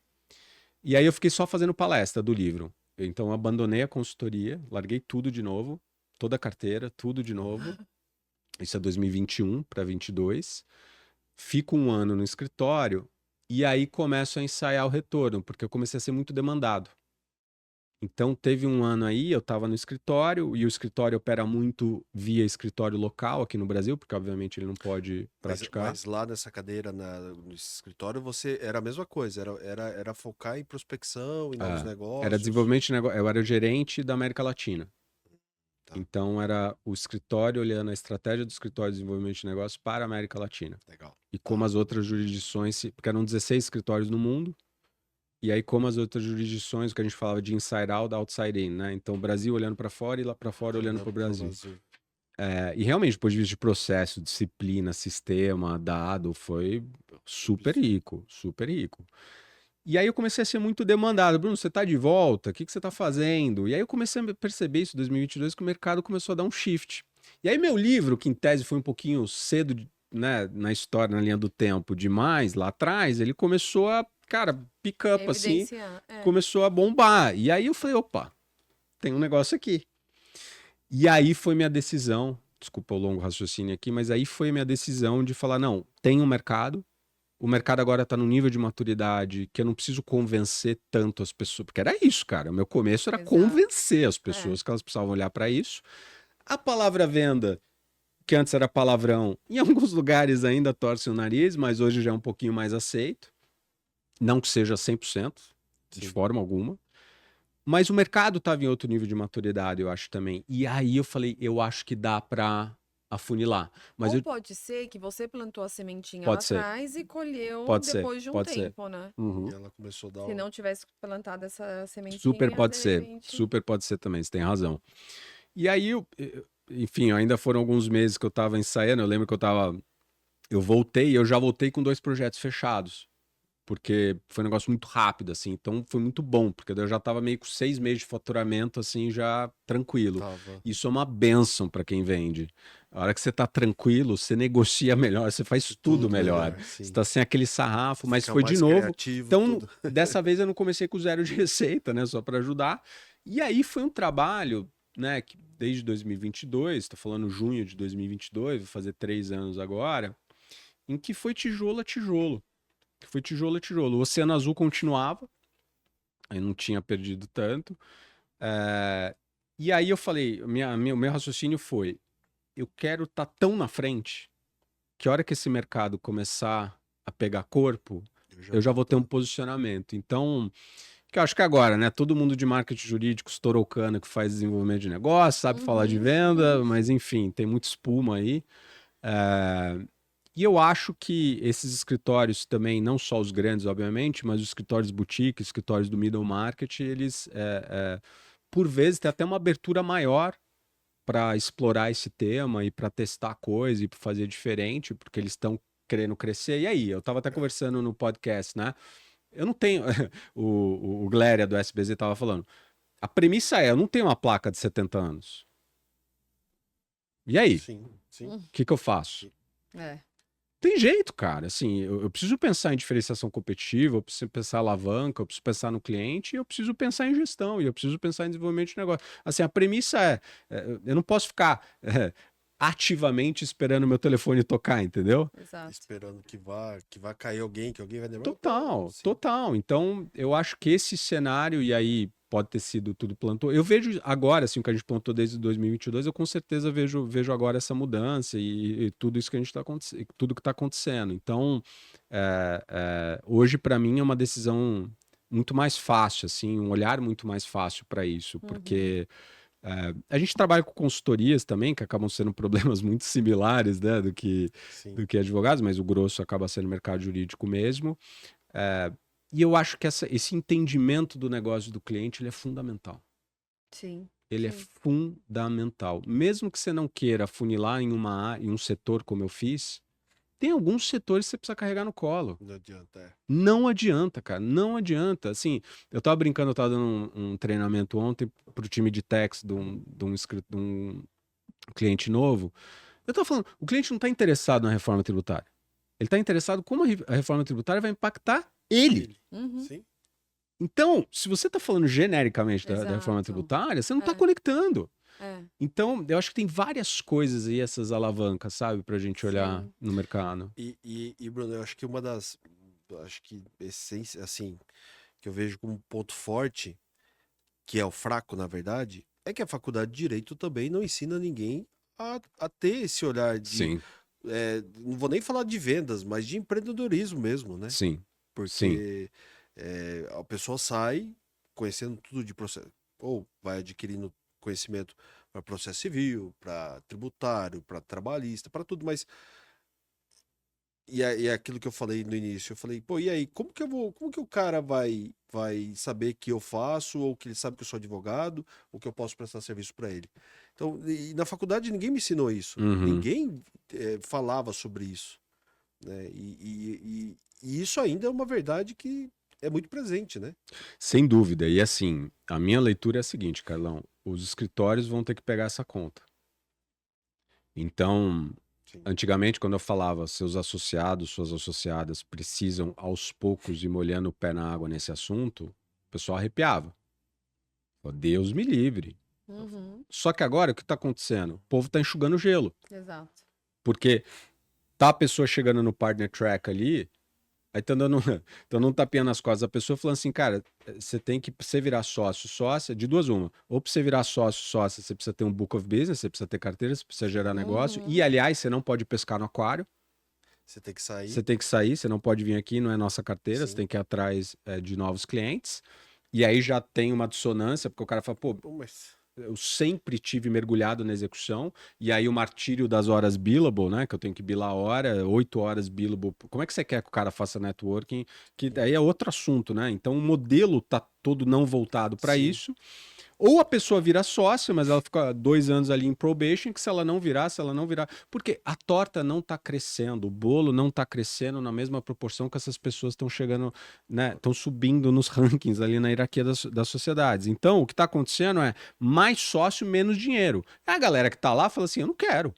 C: E aí eu fiquei só fazendo palestra do livro. Então eu abandonei a consultoria, larguei tudo de novo, toda a carteira, tudo de novo. Isso é 2021 para 22. Fico um ano no escritório e aí começo a ensaiar o retorno, porque eu comecei a ser muito demandado. Então, teve um ano aí, eu estava no escritório, e o escritório opera muito via escritório local aqui no Brasil, porque obviamente ele não pode praticar.
A: Mas lá nessa cadeira, no escritório, você era a mesma coisa, era focar em prospecção, em novos
C: Era
A: negócios.
C: desenvolvimento de negócio, eu era o gerente da América Latina.
A: Tá.
C: Então, era o escritório olhando a estratégia do escritório de desenvolvimento de negócios para a América Latina.
A: Legal.
C: E como as outras jurisdições, porque eram 16 escritórios no mundo, e aí como as outras jurisdições, que a gente falava de inside out, outside in, né? Então, o Brasil olhando para fora e lá para fora olhando para o Brasil. E realmente, do ponto de vista de processo, disciplina, sistema, dado, foi super rico, super rico. E aí eu comecei a ser muito demandado. Bruno, você tá de volta? O que você tá fazendo? E aí eu comecei a perceber isso em 2022, que o mercado começou a dar um shift. E aí meu livro, que em tese foi um pouquinho cedo, né, na história, na linha do tempo, demais, lá atrás, ele começou a, cara, pick up, assim,
B: Evidenciar.
C: começou a bombar. E aí eu falei, opa, tem um negócio aqui. E aí foi minha decisão, desculpa o longo raciocínio aqui, mas aí foi minha decisão de falar, não, tem um mercado, o mercado agora está num nível de maturidade que eu não preciso convencer tanto as pessoas, porque era isso, cara, o meu começo era
B: Exato.
C: convencer as pessoas que elas precisavam olhar para isso. A palavra venda, que antes era palavrão, em alguns lugares ainda torce o nariz, mas hoje já é um pouquinho mais aceito, não que seja 100%, de
A: Sim.
C: forma alguma. Mas o mercado estava em outro nível de maturidade, eu acho também. E aí eu falei, eu acho que dá para afunilar. Mas
B: Ou pode ser que você plantou a sementinha lá
C: Pode ser.
B: atrás e colheu
C: Pode ser,
B: depois de um
C: pode ser.
B: tempo, né?
C: Uhum.
A: E ela começou a dar
B: Se não tivesse plantado essa sementinha,
C: Super pode
B: de
C: ser,
B: repente...
C: super pode ser também, você tem razão. E aí, enfim, ainda foram alguns meses que eu estava ensaiando, eu lembro que eu voltei, eu já voltei com 2 projetos fechados, porque foi um negócio muito rápido, assim, então foi muito bom, porque eu já estava meio com 6 meses de faturamento, assim, já tranquilo.
A: Tava.
C: Isso é uma bênção para quem vende. A hora que você tá tranquilo, você negocia melhor, você faz tudo melhor.
A: Sim.
C: Você tá sem aquele sarrafo, mas
A: Fica
C: foi de
A: mais
C: novo.
A: criativo,
C: Então,
A: tudo.
C: dessa vez eu não comecei com 0 de receita, né, só para ajudar. E aí foi um trabalho, né, que desde 2022, tô falando junho de 2022, vou fazer 3 anos agora, em que foi tijolo a tijolo. Foi tijolo a tijolo. O Oceano Azul continuava, eu não tinha perdido tanto. E aí eu falei, meu raciocínio foi, eu quero estar tão na frente que a hora que esse mercado começar a pegar corpo, eu já vou ter um posicionamento. Então, que eu acho que agora, né? Todo mundo de marketing jurídico, estourocano, que faz desenvolvimento de negócio, sabe falar de venda, mas enfim, tem muita espuma aí. E eu acho que esses escritórios também, não só os grandes, obviamente, mas os escritórios boutique, escritórios do middle market, eles, por vezes, têm até uma abertura maior para explorar esse tema e para testar coisa e para fazer diferente, porque eles estão querendo crescer. E aí, eu tava até conversando no podcast, né? Eu não tenho. O Gléria do SBZ tava falando. A premissa é: eu não tenho uma placa de 70 anos. E aí?
A: Sim, sim.
C: O que eu faço?
B: É.
C: Tem jeito, cara. Assim, eu preciso pensar em diferenciação competitiva, eu preciso pensar em alavanca, eu preciso pensar no cliente, eu preciso pensar em gestão, e eu preciso pensar em desenvolvimento de negócio. Assim, a premissa eu não posso ficar ativamente esperando meu telefone tocar, entendeu?
B: Exato.
A: Esperando que vá cair alguém, que alguém vai lembrar.
C: Total,
A: Sim.
C: total. Então, eu acho que esse cenário, e aí pode ter sido tudo plantou. Eu vejo agora, assim, o que a gente plantou desde 2022, eu com certeza vejo agora essa mudança e tudo isso que a gente está acontecendo, tudo que está acontecendo. Então, hoje, para mim, é uma decisão muito mais fácil, assim, um olhar muito mais fácil para isso, porque a gente trabalha com consultorias também, que acabam sendo problemas muito similares, né, do que
A: Sim.
C: advogados, mas o grosso acaba sendo mercado jurídico mesmo. E eu acho que esse entendimento do negócio do cliente, ele é fundamental.
B: Sim.
C: Ele é
B: Sim.
C: fundamental. Mesmo que você não queira funilar em um setor como eu fiz, tem alguns setores que você precisa carregar no colo.
A: Não adianta.
C: Não adianta, cara. Não adianta. Assim, eu tava brincando, eu tava dando um treinamento ontem pro time de tax de um cliente novo. Eu tava falando, o cliente não tá interessado na reforma tributária. Ele tá interessado como a reforma tributária vai impactar ele.
B: Uhum.
A: Sim.
C: Então, se você está falando genericamente da reforma
B: Exato.
C: tributária, você não está
B: É.
C: conectando.
B: É.
C: Então, eu acho que tem várias coisas aí, essas alavancas, sabe, para a gente olhar
B: Sim.
C: no mercado.
A: E, Bruno, eu acho que uma das. Acho que essência, assim, que eu vejo como ponto forte, que é o fraco, na verdade, é que a faculdade de Direito também não ensina ninguém a ter esse olhar de.
C: Sim,
A: Não vou nem falar de vendas, mas de empreendedorismo mesmo, né?
C: sim, sim,
A: Porque a pessoa sai conhecendo tudo de processo, ou vai adquirindo conhecimento para processo civil, para tributário, para trabalhista, para tudo, mas é aquilo que eu falei no início, eu falei, pô, e aí, como que o cara vai saber que eu faço, ou que ele sabe que eu sou advogado, ou que eu posso prestar serviço para ele? Então, e na faculdade ninguém me ensinou isso,
C: uhum.
A: ninguém falava sobre isso, né? E isso ainda é uma verdade que é muito presente, né?
C: Sem dúvida. E assim, a minha leitura é a seguinte, Carlão, os escritórios vão ter que pegar essa conta. Então,
A: Sim.
C: antigamente, quando eu falava seus associados, suas associadas precisam aos poucos ir molhando o pé na água nesse assunto, o pessoal arrepiava. Falava, Deus me livre.
B: Uhum.
C: Só que agora, o que está acontecendo? O povo está enxugando gelo.
B: Exato.
C: Porque tá a pessoa chegando no partner track ali, aí tá dando, tá dando um tapinha nas costas da pessoa falando assim, cara, você tem que, pra você virar sócio, sócia, de duas uma. Ou pra você virar sócio, sócia, você precisa ter um book of business, você precisa ter carteira, você precisa gerar negócio. E,
B: Uhum.
C: aliás, você não pode pescar no aquário.
A: Você tem que sair,
C: Você tem que sair, você não pode vir aqui, não é nossa carteira, você
A: sim.
C: tem que ir atrás de novos clientes. E aí já tem uma dissonância, porque o cara fala, pô,
A: Pô, mas
C: eu sempre tive mergulhado na execução, e aí o martírio das horas billable, né? Que eu tenho que bilar a hora, 8 horas billable. Como é que você quer que o cara faça networking? Que daí é outro assunto, né? Então o modelo tá todo não voltado para
A: sim,
C: isso. Ou a pessoa vira sócia, mas ela fica 2 anos ali em probation, que se ela não virar, Porque a torta não está crescendo, o bolo não está crescendo na mesma proporção que essas pessoas estão chegando, né? Estão subindo nos rankings ali na hierarquia das sociedades. Então, o que está acontecendo é mais sócio, menos dinheiro. A galera que está lá fala assim: eu não quero,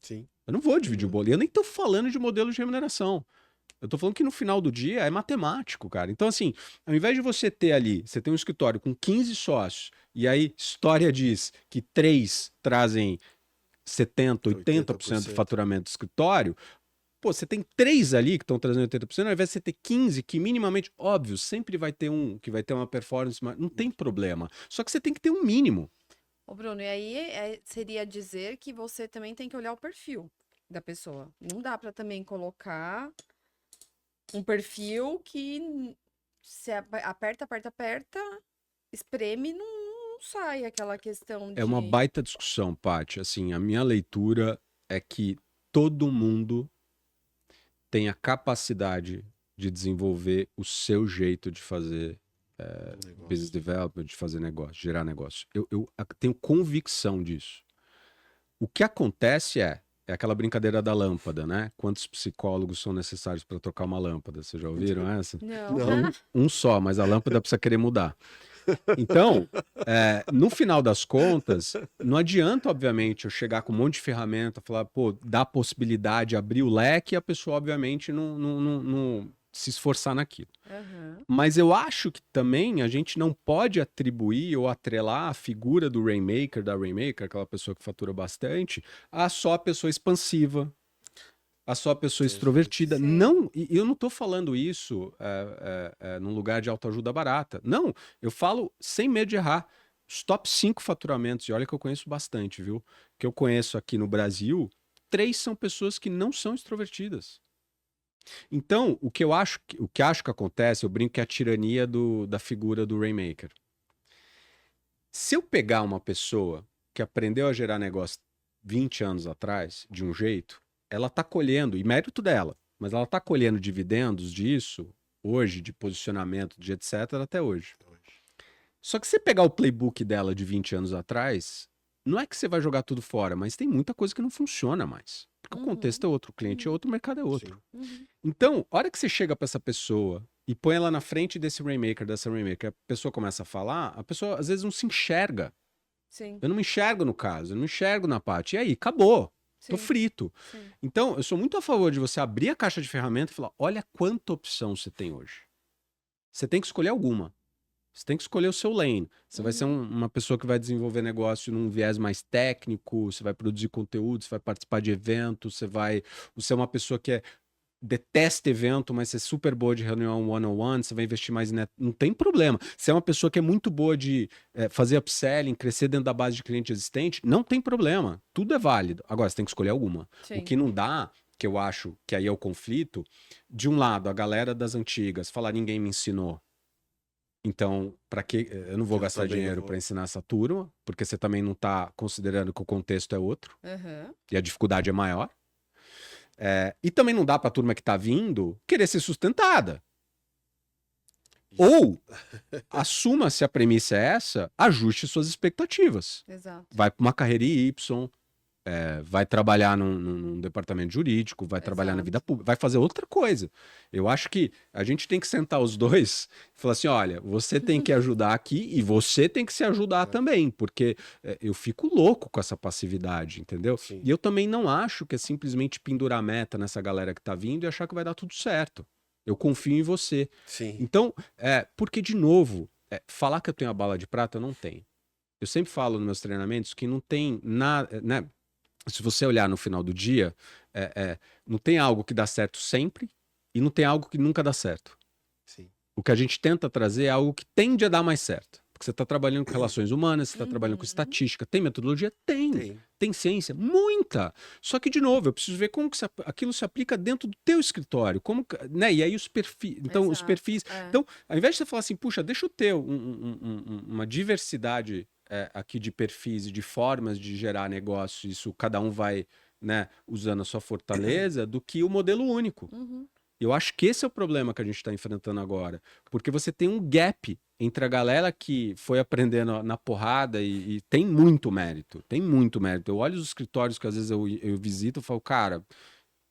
A: sim.
C: eu não vou dividir o
A: Uhum.
C: bolo. E eu nem estou falando de modelo de remuneração. Eu tô falando que no final do dia é matemático, cara. Então, assim, ao invés de você ter ali, você tem um escritório com 15 sócios, e aí história diz que 3 trazem 70, 80% do
A: 80%.
C: faturamento do escritório, pô, você tem 3 ali que estão trazendo 80%, ao invés de você ter 15, que minimamente, óbvio, sempre vai ter um que vai ter uma performance, mas não tem problema. Só que você tem que ter um mínimo.
B: Ô, Bruno, e aí seria dizer que você também tem que olhar o perfil da pessoa. Não dá para também colocar um perfil que se aperta, aperta, aperta, espreme, não sai aquela questão
C: É uma
B: de.
C: baita discussão, Paty. Assim, a minha leitura é que todo mundo tem a capacidade de desenvolver o seu jeito de fazer
A: Negócio.
C: business development, de fazer negócio, gerar negócio. Eu tenho convicção disso. O que acontece é aquela brincadeira da lâmpada, né? Quantos psicólogos são necessários para trocar uma lâmpada? Vocês já ouviram essa?
B: Não.
A: Não.
C: Um só, mas a lâmpada precisa querer mudar. Então, no final das contas, não adianta, obviamente, eu chegar com um monte de ferramenta, falar, pô, dá possibilidade, abrir o leque, e a pessoa, obviamente, não se esforçar naquilo.
B: Aham.
C: Mas eu acho que também a gente não pode atribuir ou atrelar a figura do Rainmaker, da Rainmaker, aquela pessoa que fatura bastante, a só a pessoa expansiva, a só a pessoa
A: Sim,
C: extrovertida.
B: sim.
C: Não, e eu não tô falando isso num lugar de autoajuda barata. Não, eu falo sem medo de errar. Os top 5 faturamentos, e olha que eu conheço bastante, viu? Que eu conheço aqui no Brasil, 3 são pessoas que não são extrovertidas. Então, o que acho que acontece, eu brinco que é a tirania da figura do Rainmaker. Se eu pegar uma pessoa que aprendeu a gerar negócio 20 anos atrás, de um jeito, ela está colhendo, e mérito dela, mas ela está colhendo dividendos disso, hoje, de posicionamento, de etc., até hoje. Só que se você pegar o playbook dela de 20 anos atrás, não é que você vai jogar tudo fora, mas tem muita coisa que não funciona mais. Porque o contexto é outro, o cliente é outro, o mercado é outro.
A: Sim.
B: Uhum.
C: Então, a hora que você chega para essa pessoa e põe ela na frente desse Rainmaker, dessa Rainmaker, a pessoa começa a falar, a pessoa às vezes não se enxerga.
B: Sim.
C: Eu não me enxergo no caso, eu não me enxergo na parte. E aí, acabou. Tô
B: Sim.
C: frito.
B: Sim.
C: Então, eu sou muito a favor de você abrir a caixa de ferramentas e falar, olha quanta opção você tem hoje. Você tem que escolher alguma. Você tem que escolher o seu lane. Você vai ser uma pessoa que vai desenvolver negócio num viés mais técnico, você vai produzir conteúdo, você vai participar de eventos, você é uma pessoa que detesta evento, mas você é super boa de reunião one-on-one, você vai investir mais em não tem problema. Você é uma pessoa que é muito boa de fazer upselling, crescer dentro da base de cliente existente, não tem problema. Tudo é válido. Agora, você tem que escolher alguma.
B: Sim.
C: O que não dá, que eu acho que aí é o conflito, de um lado, a galera das antigas fala, ninguém me ensinou. Então, para que eu não vou
A: Eu
C: gastar
A: também não
C: dinheiro
A: vou.
C: para ensinar essa turma, porque você também não está considerando que o contexto é outro
B: Aham.
C: e a dificuldade é maior. E também não dá para a turma que está vindo querer ser sustentada. Ou assuma se a premissa é essa, ajuste suas expectativas.
B: Exato.
C: Vai para uma carreira Y, vai trabalhar num departamento jurídico, vai trabalhar na
B: Exato.
C: vida pública, vai fazer outra coisa. Eu acho que a gente tem que sentar os dois e falar assim, olha, você tem que ajudar aqui e você tem que se ajudar também, porque eu fico louco com essa passividade, entendeu?
A: Sim.
C: E eu também não acho que é simplesmente pendurar meta nessa galera que tá vindo e achar que vai dar tudo certo. Eu confio em você.
A: Sim.
C: Então, porque, de novo, falar que eu tenho a bala de prata, eu não tenho. Eu sempre falo nos meus treinamentos que não tem nada, né? Se você olhar no final do dia, não tem algo que dá certo sempre e não tem algo que nunca dá certo.
A: Sim.
C: O que a gente tenta trazer é algo que tende a dar mais certo. Porque você está trabalhando com relações humanas, você está trabalhando com estatística. Tem metodologia? Tem. Tem ciência? Muita. Só que, de novo, eu preciso ver como que aquilo se aplica dentro do teu escritório. Como, né? E aí os perfis. Então, os
B: Exato.
C: perfis. Então, ao invés de você falar assim, puxa, deixa eu ter uma diversidade aqui de perfis e de formas de gerar negócio, isso cada um vai, né, usando a sua fortaleza, do que o modelo único.
B: Uhum.
C: Eu acho que esse é o problema que a gente está enfrentando agora. Porque você tem um gap entre a galera que foi aprendendo na porrada e tem muito mérito. Tem muito mérito. Eu olho os escritórios que às vezes eu visito e falo, cara,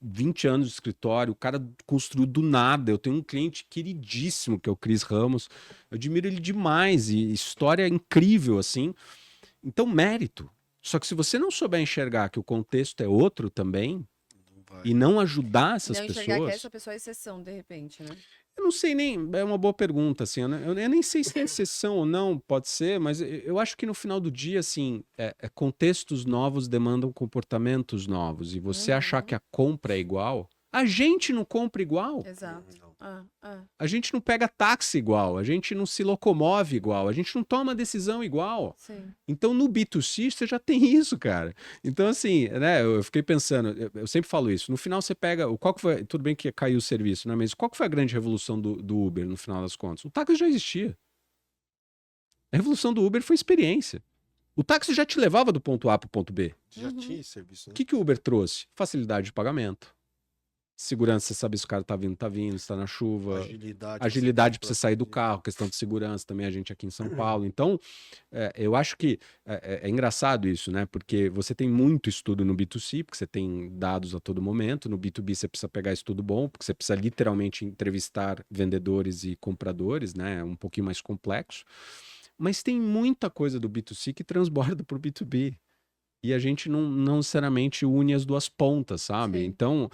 C: 20 anos de escritório, o cara construiu do nada. Eu tenho um cliente queridíssimo, que é o Cris Ramos. Eu admiro ele demais e história incrível, assim. Então, mérito. Só que se você não souber enxergar que o contexto é outro também, e não ajudar essas
B: Não enxergar que
C: pessoas...
B: essa pessoa é exceção, de repente, né?
C: Eu não sei nem, é uma boa pergunta, assim, eu nem sei se é exceção ou não, pode ser, mas eu acho que no final do dia, assim, contextos novos demandam comportamentos novos, e você achar que a compra é igual, a gente não compra igual,
B: Exato.
C: a gente não pega táxi igual, a gente não se locomove igual, a gente não toma decisão igual.
B: Sim.
C: Então, no B2C, você já tem isso, cara. Então, assim, né, eu fiquei pensando, eu sempre falo isso, no final você pega, qual que foi, tudo bem que caiu o serviço, né, mas qual que foi a grande revolução do Uber, no final das contas? O táxi já existia. A revolução do Uber foi experiência. O táxi já te levava do ponto A para o ponto B.
A: Já tinha esse serviço, né?
C: O que o Uber trouxe? Facilidade de pagamento. Segurança, você sabe se o cara tá vindo, se tá na chuva.
A: Agilidade.
C: Agilidade para você sair do carro, questão de segurança também, a gente aqui em São Paulo. Então, eu acho que é engraçado isso, né? Porque você tem muito estudo no B2C, porque você tem dados a todo momento. No B2B você precisa pegar estudo bom, porque você precisa literalmente entrevistar vendedores e compradores, né? É um pouquinho mais complexo. Mas tem muita coisa do B2C que transborda para o B2B. E a gente não necessariamente une as duas pontas, sabe?
B: Sim.
C: Então,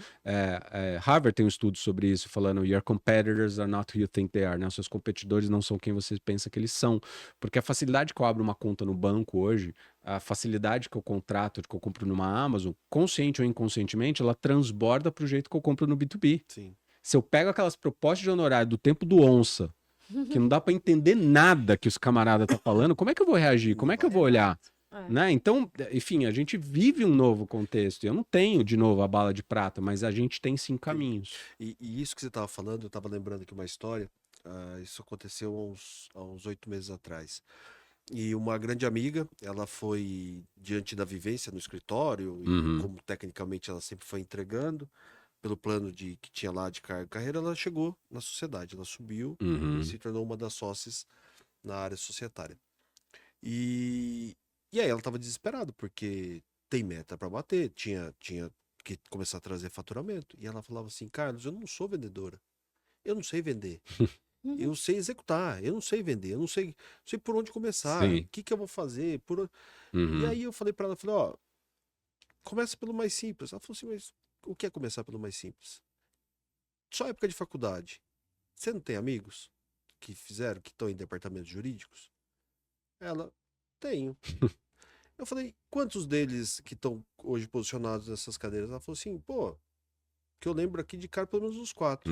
C: Harvard tem um estudo sobre isso, falando your competitors are not who you think they are, né? Os seus competidores não são quem você pensa que eles são. Porque a facilidade que eu abro uma conta no banco hoje, a facilidade que eu contrato, que eu compro numa Amazon, consciente ou inconscientemente, ela transborda para o jeito que eu compro no B2B.
A: Sim.
C: Se eu pego aquelas propostas de honorário do tempo do onça, que não dá para entender nada que os camaradas tá falando, como é que eu vou reagir? Como é que eu vou olhar? Né? Então, enfim, a gente vive um novo contexto. Eu não tenho, de novo, a bala de prata, mas a gente tem sim caminhos.
A: E isso que você estava falando, eu estava lembrando aqui uma história. Isso aconteceu há uns 8 meses atrás. E uma grande amiga, ela foi diante da vivência no escritório, e como tecnicamente ela sempre foi entregando, pelo plano que tinha lá de carreira, ela chegou na sociedade, ela subiu e se tornou uma das sócias na área societária. E aí ela estava desesperada, porque tem meta para bater, tinha que começar a trazer faturamento. E ela falava assim, Carlos, eu não sou vendedora, eu não sei vender, eu sei executar, eu não sei vender, eu não sei por onde começar,
C: Sim.
A: o que eu vou fazer. E aí eu falei para ela, falei, ó, começa pelo mais simples. Ela falou assim, mas o que é começar pelo mais simples? Só época de faculdade. Você não tem amigos que estão em departamentos jurídicos? Ela, tenho. Eu falei, quantos deles que estão hoje posicionados nessas cadeiras? Ela falou assim, pô, que eu lembro aqui de cara pelo menos uns 4.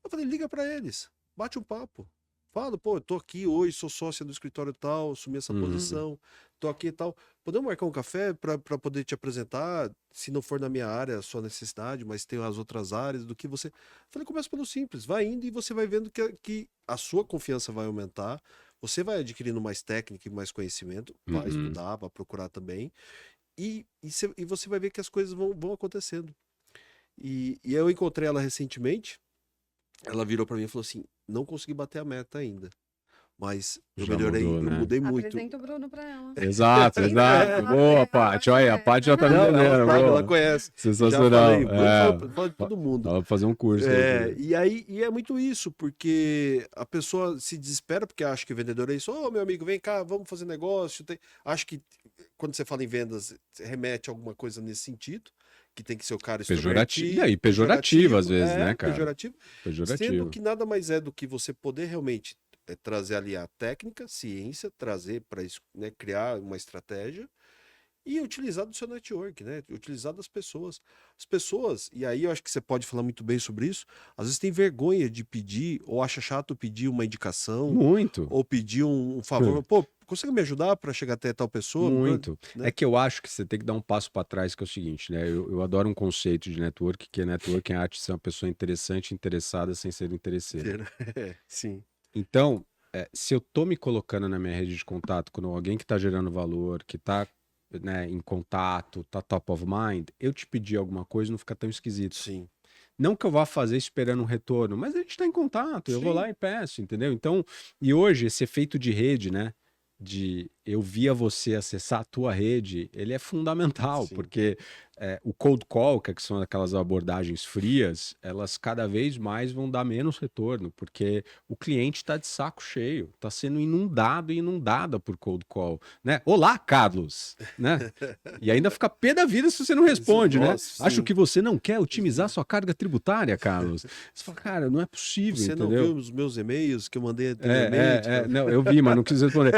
A: Eu falei, liga pra eles, bate um papo. Fala, pô, eu tô aqui hoje, sou sócia do escritório tal, assumi essa posição, tô aqui e tal. Podemos marcar um café pra poder te apresentar, se não for na minha área, a sua necessidade, mas tem as outras áreas do que você... Falei, começa pelo simples, vai indo e você vai vendo que a sua confiança vai aumentar, você vai adquirindo mais técnica e mais conhecimento, vai estudar, vai procurar também, e você vai ver que as coisas vão acontecendo. E eu encontrei ela recentemente, ela virou pra mim e falou assim, não consegui bater a meta ainda, mas eu
C: Já
A: melhorei,
C: mudou,
A: eu
C: né?
A: mudei muito.
B: Apresenta o Bruno pra ela.
C: Exato. Boa, Paty. Olha, a Paty já tá me
A: Não,
C: entendendo.
A: ela sabe,
C: Boa.
A: ela conhece.
C: Sensacional.
A: Já falei, fala de todo mundo.
C: Ela vai fazer um curso.
A: E é muito isso, porque a pessoa se desespera porque acha que o vendedor é isso. Ô, meu amigo, vem cá, vamos fazer negócio. Acho que quando você fala em vendas, remete a alguma coisa nesse sentido, que tem que ser o cara
C: Pejorativo. E pejorativo às vezes, né, cara?
A: Pejorativo.
C: Pejorativo.
A: Sendo que nada mais é do que você poder realmente trazer ali a técnica, ciência, trazer para criar uma estratégia e utilizar do seu network, né? Utilizar das pessoas. As pessoas, e aí eu acho que você pode falar muito bem sobre isso, às vezes tem vergonha de pedir, ou acha chato pedir uma indicação,
C: Muito.
A: ou pedir um favor. Pô, consegue me ajudar para chegar até tal pessoa?
C: Muito.
A: Né?
C: É que eu acho que você tem que dar um passo para trás, que é o seguinte, né? Eu adoro um conceito de network, que é network é a arte de ser uma pessoa interessante, interessada, sem ser interesseira.
A: Sim.
C: Então, se eu tô me colocando na minha rede de contato com alguém que tá gerando valor, que tá, né, em contato, tá top of mind, eu te pedir alguma coisa não fica tão esquisito.
A: Sim.
C: Não que eu vá fazer esperando um retorno, mas a gente tá em contato, eu vou lá e peço, entendeu? Então, e hoje esse efeito de rede, né? De eu via você acessar a tua rede, ele é fundamental, porque o cold call, que são aquelas abordagens frias, elas cada vez mais vão dar menos retorno, porque o cliente está de saco cheio, está sendo inundado e inundada por cold call, né? Olá, Carlos, né? E ainda fica pé da vida se você não responde,
A: Nossa,
C: né? Acho que você não quer otimizar sua carga tributária, Carlos. Você fala, cara, não é possível,
A: você
C: entendeu?
A: não viu os meus e-mails que eu mandei anteriormente?
C: Não, eu vi, mas não quis responder.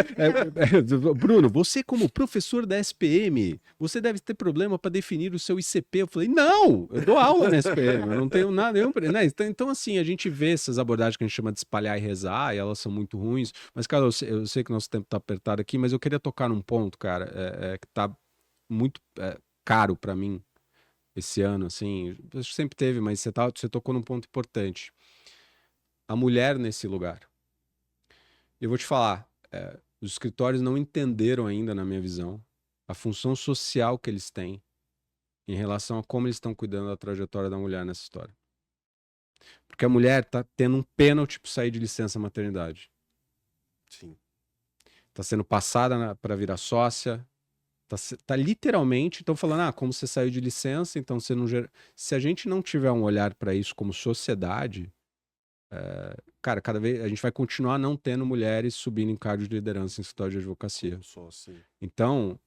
C: Bruno, você como professor da SPM, você deve ter problema para definir o seu ICP. Eu falei, não, eu dou aula na SPM, eu não tenho nada nenhum. Né? Então, assim, a gente vê essas abordagens que a gente chama de espalhar e rezar, e elas são muito ruins. Mas, cara, eu sei que nosso tempo tá apertado aqui, mas eu queria tocar num ponto, cara, que tá muito caro para mim esse ano, assim. Acho que sempre teve, mas você tocou num ponto importante. A mulher nesse lugar. Eu vou te falar, os escritórios não entenderam ainda, na minha visão, a função social que eles têm em relação a como eles estão cuidando da trajetória da mulher nessa história. Porque a mulher tá tendo um pênalti por sair de licença maternidade.
A: Sim.
C: Tá sendo passada para virar sócia. Tá literalmente, estão falando, como você saiu de licença, então você não gera... Se a gente não tiver um olhar para isso como sociedade, cara, cada vez a gente vai continuar não tendo mulheres subindo em cargos de liderança em escritório de advocacia.
A: Só assim.
C: Então,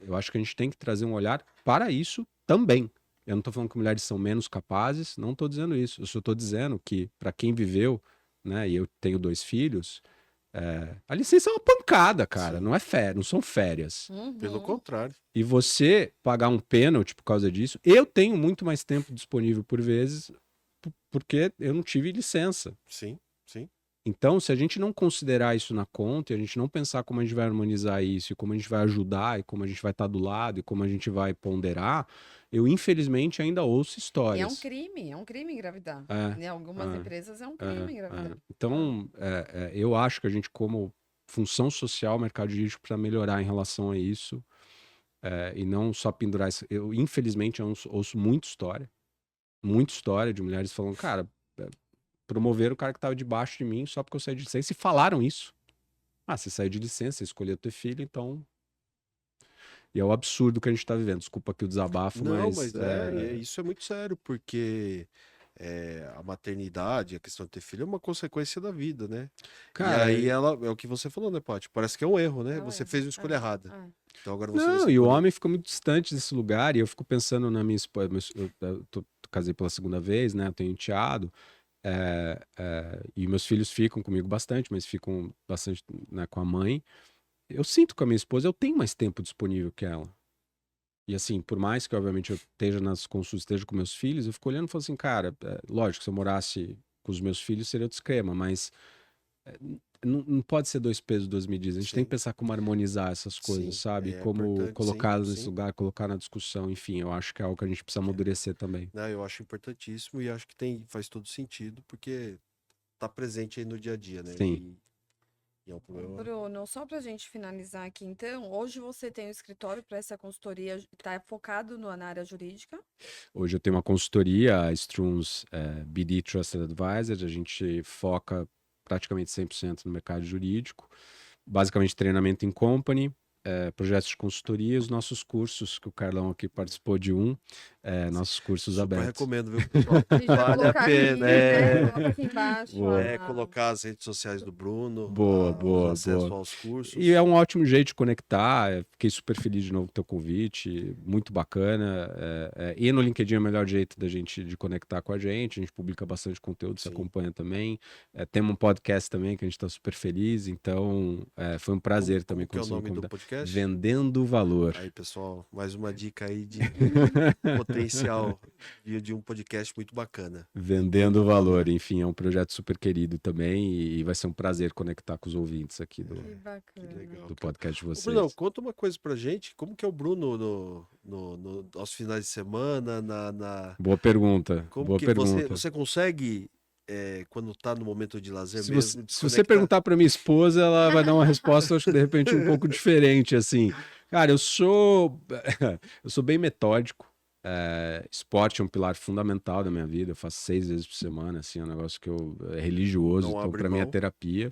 C: eu acho que a gente tem que trazer um olhar para isso também. Eu não estou falando que mulheres são menos capazes, não estou dizendo isso. Eu só estou dizendo que, para quem viveu, né, e eu tenho 2 filhos, a licença é uma pancada, cara.
A: Sim.
C: Não são férias.
A: Pelo contrário.
C: E você pagar um pênalti por causa disso, eu tenho muito mais tempo disponível por vezes, porque eu não tive licença.
A: Sim, sim.
C: Então, se a gente não considerar isso na conta, e a gente não pensar como a gente vai harmonizar isso, e como a gente vai ajudar, e como a gente vai estar do lado, e como a gente vai ponderar, eu infelizmente ainda ouço
B: E
C: histórias.
B: é um crime engravidar.
C: É,
B: Em algumas empresas é um crime engravidar.
C: Então, eu acho que a gente, como função social, mercado jurídico, precisa melhorar em relação a isso, e não só pendurar isso. Eu, infelizmente, eu ouço muita história de mulheres falando, cara, promoveram o cara que estava debaixo de mim só porque eu saí de licença e falaram isso. Você saiu de licença, você escolheu ter filho, então... E é o absurdo que a gente está vivendo. Desculpa aqui o desabafo,
A: Não,
C: mas...
A: isso é muito sério, porque a maternidade, a questão de ter filho é uma consequência da vida, né?
C: Cara,
A: e aí é o que você falou, né, Paty? Parece que é um erro, né?
B: É um
A: Você
B: erro.
A: fez uma escolha errada. Então agora você
C: não,
A: vai
C: e o
A: escolher.
C: homem fica muito distante desse lugar, e eu fico pensando na minha esposa. Eu casei pela 2ª vez, né? Eu tenho enteado. E meus filhos ficam comigo bastante, mas ficam bastante, né, com a mãe. Eu sinto com a minha esposa, eu tenho mais tempo disponível que ela. E assim, por mais que obviamente eu esteja nas consultas, esteja com meus filhos, eu fico olhando e falo assim, cara, lógico, se eu morasse com os meus filhos seria outro esquema, mas não pode ser 2 pesos, 2 medidas. A gente tem que pensar como harmonizar essas coisas,
A: Sim,
C: sabe?
A: é
C: Como
A: importante,
C: colocá-las
A: sim,
C: nesse
A: sim.
C: lugar, colocar na discussão, enfim, eu acho que é algo que a gente precisa amadurecer também.
A: Não, eu acho importantíssimo e acho que faz todo sentido, porque tá presente aí no dia a dia, né?
C: Sim.
A: E é um problema.
B: Bruno, só para a gente finalizar aqui, então, hoje você tem um escritório para essa consultoria, está focado na área jurídica?
C: Hoje eu tenho uma consultoria, a Struns BD Trusted Advisor, a gente foca praticamente 100% no mercado jurídico, basicamente treinamento em company, projetos de consultoria, os nossos cursos, que o Carlão aqui participou de nossos cursos
A: Super
C: abertos.
A: recomendo, viu, pessoal?
B: A gente vai
A: Vale a
B: colocar aqui,
A: pena.
B: né? Coloca aqui embaixo.
C: Boa.
A: Colocar as redes sociais do Bruno,
C: Boa,
A: os acessos
C: boa.
A: aos cursos.
C: E é um ótimo jeito de conectar. Fiquei super feliz de novo com o teu convite, muito bacana. E no LinkedIn é o melhor jeito da gente de conectar com a gente publica bastante conteúdo, você
A: Sim.
C: acompanha também. Temos um podcast também que a gente está super feliz, então foi um prazer também
A: Como que é o
C: conseguir
A: nome do
C: convidar.
A: podcast?
C: Vendendo Valor.
A: Aí, pessoal, mais uma dica aí de potencial de um podcast muito bacana.
C: Vendendo Valor, enfim, é um projeto super querido também e vai ser um prazer conectar com os ouvintes aqui
B: Que bacana.
A: Que legal,
C: do
A: cara.
C: podcast de
A: Ô,
C: vocês.
A: Bruno, conta uma coisa pra gente. Como que é o Bruno aos finais de semana?
C: Boa pergunta.
A: Como
C: Boa
A: que
C: pergunta.
A: você consegue, quando tá no momento de lazer
C: Se
A: mesmo,
C: você
A: desconectar?
C: perguntar para minha esposa, ela vai dar uma resposta, acho que de repente um pouco diferente, assim. Cara, eu sou bem metódico. Esporte é um pilar fundamental da minha vida. Eu faço 6 vezes por semana, assim, é um negócio que é religioso,
A: Não
C: então
A: abre
C: para mim é
A: mão.
C: terapia.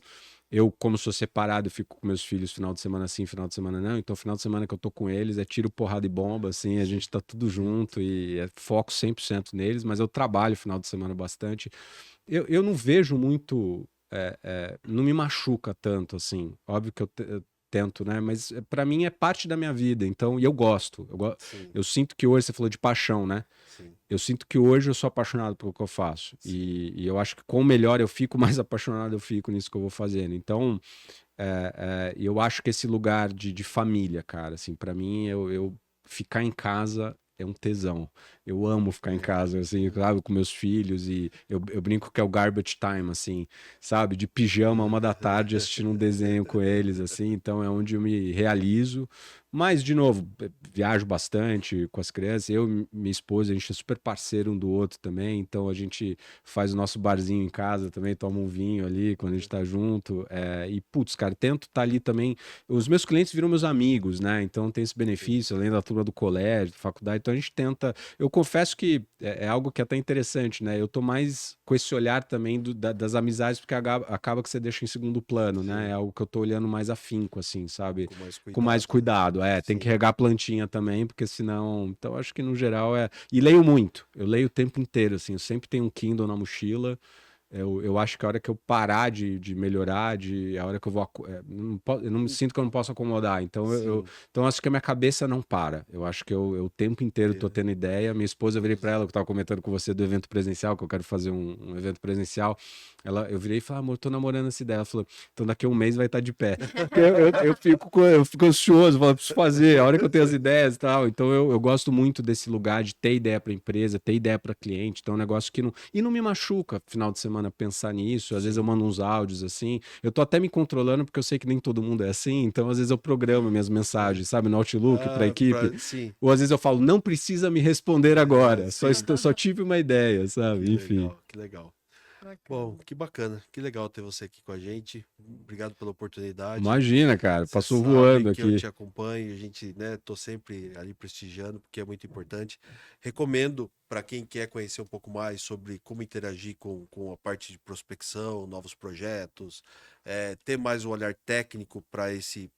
C: Eu, como sou separado, eu fico com meus filhos final de semana sim, final de semana não. Então, final de semana que eu tô com eles é tiro, porrada e bomba, assim, a gente tá tudo junto e foco 100% neles, mas eu trabalho final de semana bastante. Eu não vejo muito, não me machuca tanto, assim. Óbvio que eu tento, né? Mas para mim é parte da minha vida, então, e eu gosto.
A: Sim,
C: Eu sinto que hoje, você falou de paixão, né?
A: sim.
C: Eu sinto que hoje eu sou apaixonado pelo que eu faço. E eu acho que quanto melhor eu fico, mais apaixonado eu fico nisso que eu vou fazendo. Então, eu acho que esse lugar de família, cara, assim, para mim, eu ficar em casa é um tesão. Eu amo ficar em casa, assim, claro, com meus filhos, e eu brinco que é o garbage time, assim, sabe? De pijama, 1 da tarde, assistindo um desenho com eles, assim, então é onde eu me realizo. Mas, de novo, viajo bastante com as crianças, eu e minha esposa, a gente é super parceiro um do outro também, então a gente faz o nosso barzinho em casa também, toma um vinho ali quando a gente tá junto, e, putz, cara, tento estar ali também. Os meus clientes viram meus amigos, né? Então tem esse benefício, além da turma do colégio, da faculdade, então a gente tenta. Eu confesso que é algo que é até interessante, né? Eu tô mais com esse olhar também das amizades, porque acaba que você deixa em segundo plano, né?
A: Sim.
C: É algo que eu tô olhando mais afinco, assim, sabe?
A: Com mais
C: Com mais
A: cuidado, né?
C: cuidado. Tem que
A: Sim.
C: regar a plantinha também, porque senão... Então, acho que no geral é... E leio muito. Eu leio o tempo inteiro, assim. Eu sempre tenho um Kindle na mochila. Eu acho que a hora que eu parar de melhorar, a hora que eu vou. Eu não me sinto que eu não posso acomodar. Então,
A: Sim.
C: então acho que a minha cabeça não para. Eu acho que eu o tempo inteiro tô
A: É.
C: tendo ideia. Minha esposa, eu virei para ela, que eu tava comentando com você do evento presencial, que eu quero fazer um evento presencial. Eu virei e falei, amor, tô namorando essa ideia. Ela falou, então daqui a um mês vai estar de pé. Porque eu fico ansioso, falo, preciso fazer, a hora que eu tenho as ideias e tal. Então, eu gosto muito desse lugar de ter ideia para empresa, ter ideia para cliente. Então, é um negócio que não. E não me machuca, final de semana, pensar nisso. Às vezes eu
A: Sim.
C: mando uns áudios assim. Eu tô até me controlando porque eu sei que nem todo mundo é assim. Então, às vezes eu programo minhas mensagens, sabe, no Outlook para a equipe.
A: Sim.
C: Ou às vezes eu falo, não precisa me responder agora.
A: Sim.
C: Só tive uma ideia,
A: Que
C: sabe? Enfim.
A: legal, que legal. Bom,
B: Bacana.
A: que bacana, que legal ter você aqui com a gente. Obrigado pela oportunidade.
C: Imagina, cara.
A: Você
C: Passou
A: sabe
C: voando
A: que eu
C: aqui.
A: te acompanho, a gente, né, tô sempre ali prestigiando, porque é muito importante. Recomendo para quem quer conhecer um pouco mais sobre como interagir com a parte de prospecção, novos projetos, ter mais um olhar técnico para esse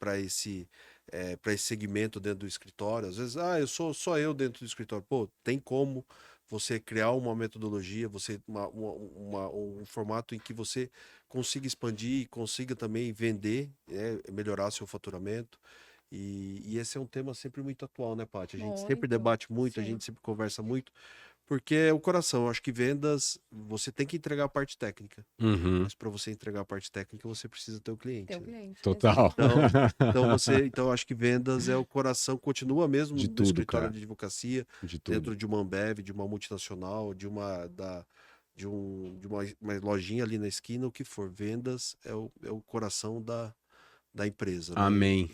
A: segmento dentro do escritório. Às vezes, eu sou só eu dentro do escritório. Pô, tem como você criar uma metodologia, um formato em que você consiga expandir, consiga também vender, melhorar seu faturamento. E esse é um tema sempre muito atual, né, Paty? A gente sempre
B: Muito.
A: debate muito, a
B: Sim.
A: gente sempre conversa muito, porque é o coração. Eu acho que vendas, você tem que entregar a parte técnica,
C: Uhum.
A: mas para você entregar a parte técnica, você precisa ter o cliente,
B: Teu
A: né?
B: cliente.
C: Total.
A: Então eu acho que vendas é o coração, continua mesmo
C: De
A: no
C: tudo,
A: escritório
C: cara.
A: de advocacia,
C: De tudo.
A: dentro de uma Ambev, de uma multinacional, de uma lojinha ali na esquina, o que for. Vendas é o coração da empresa, né?
C: Amém.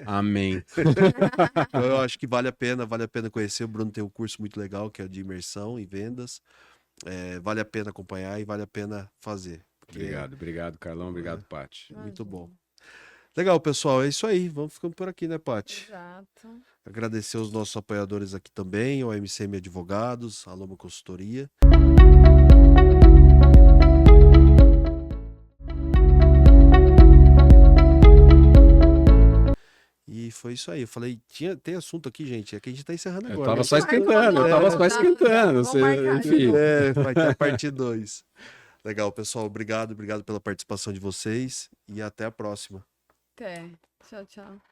C: Amém.
A: Então eu acho que vale a pena conhecer. O Bruno tem um curso muito legal que é de imersão em vendas. Vale a pena acompanhar e vale a pena fazer. Porque
C: Obrigado, Carlão. Obrigado, Paty.
A: é muito bom.
B: Imagina.
A: Legal, pessoal. É isso aí. Vamos ficando por aqui, né, Paty?
B: Exato.
A: Agradecer os nossos apoiadores aqui também, o MCM Advogados, a Loma Consultoria. E foi isso aí. Eu falei, tem assunto aqui, gente. É que a gente tá encerrando
C: Eu
A: agora.
C: tava
A: né?
C: só esquentando, eu tava só esquentando.
B: Vamos marcar de
C: Enfim.
B: novo.
A: Vai ter a parte 2. Legal, pessoal. Obrigado pela participação de vocês e até a próxima.
B: Até. Tchau, tchau.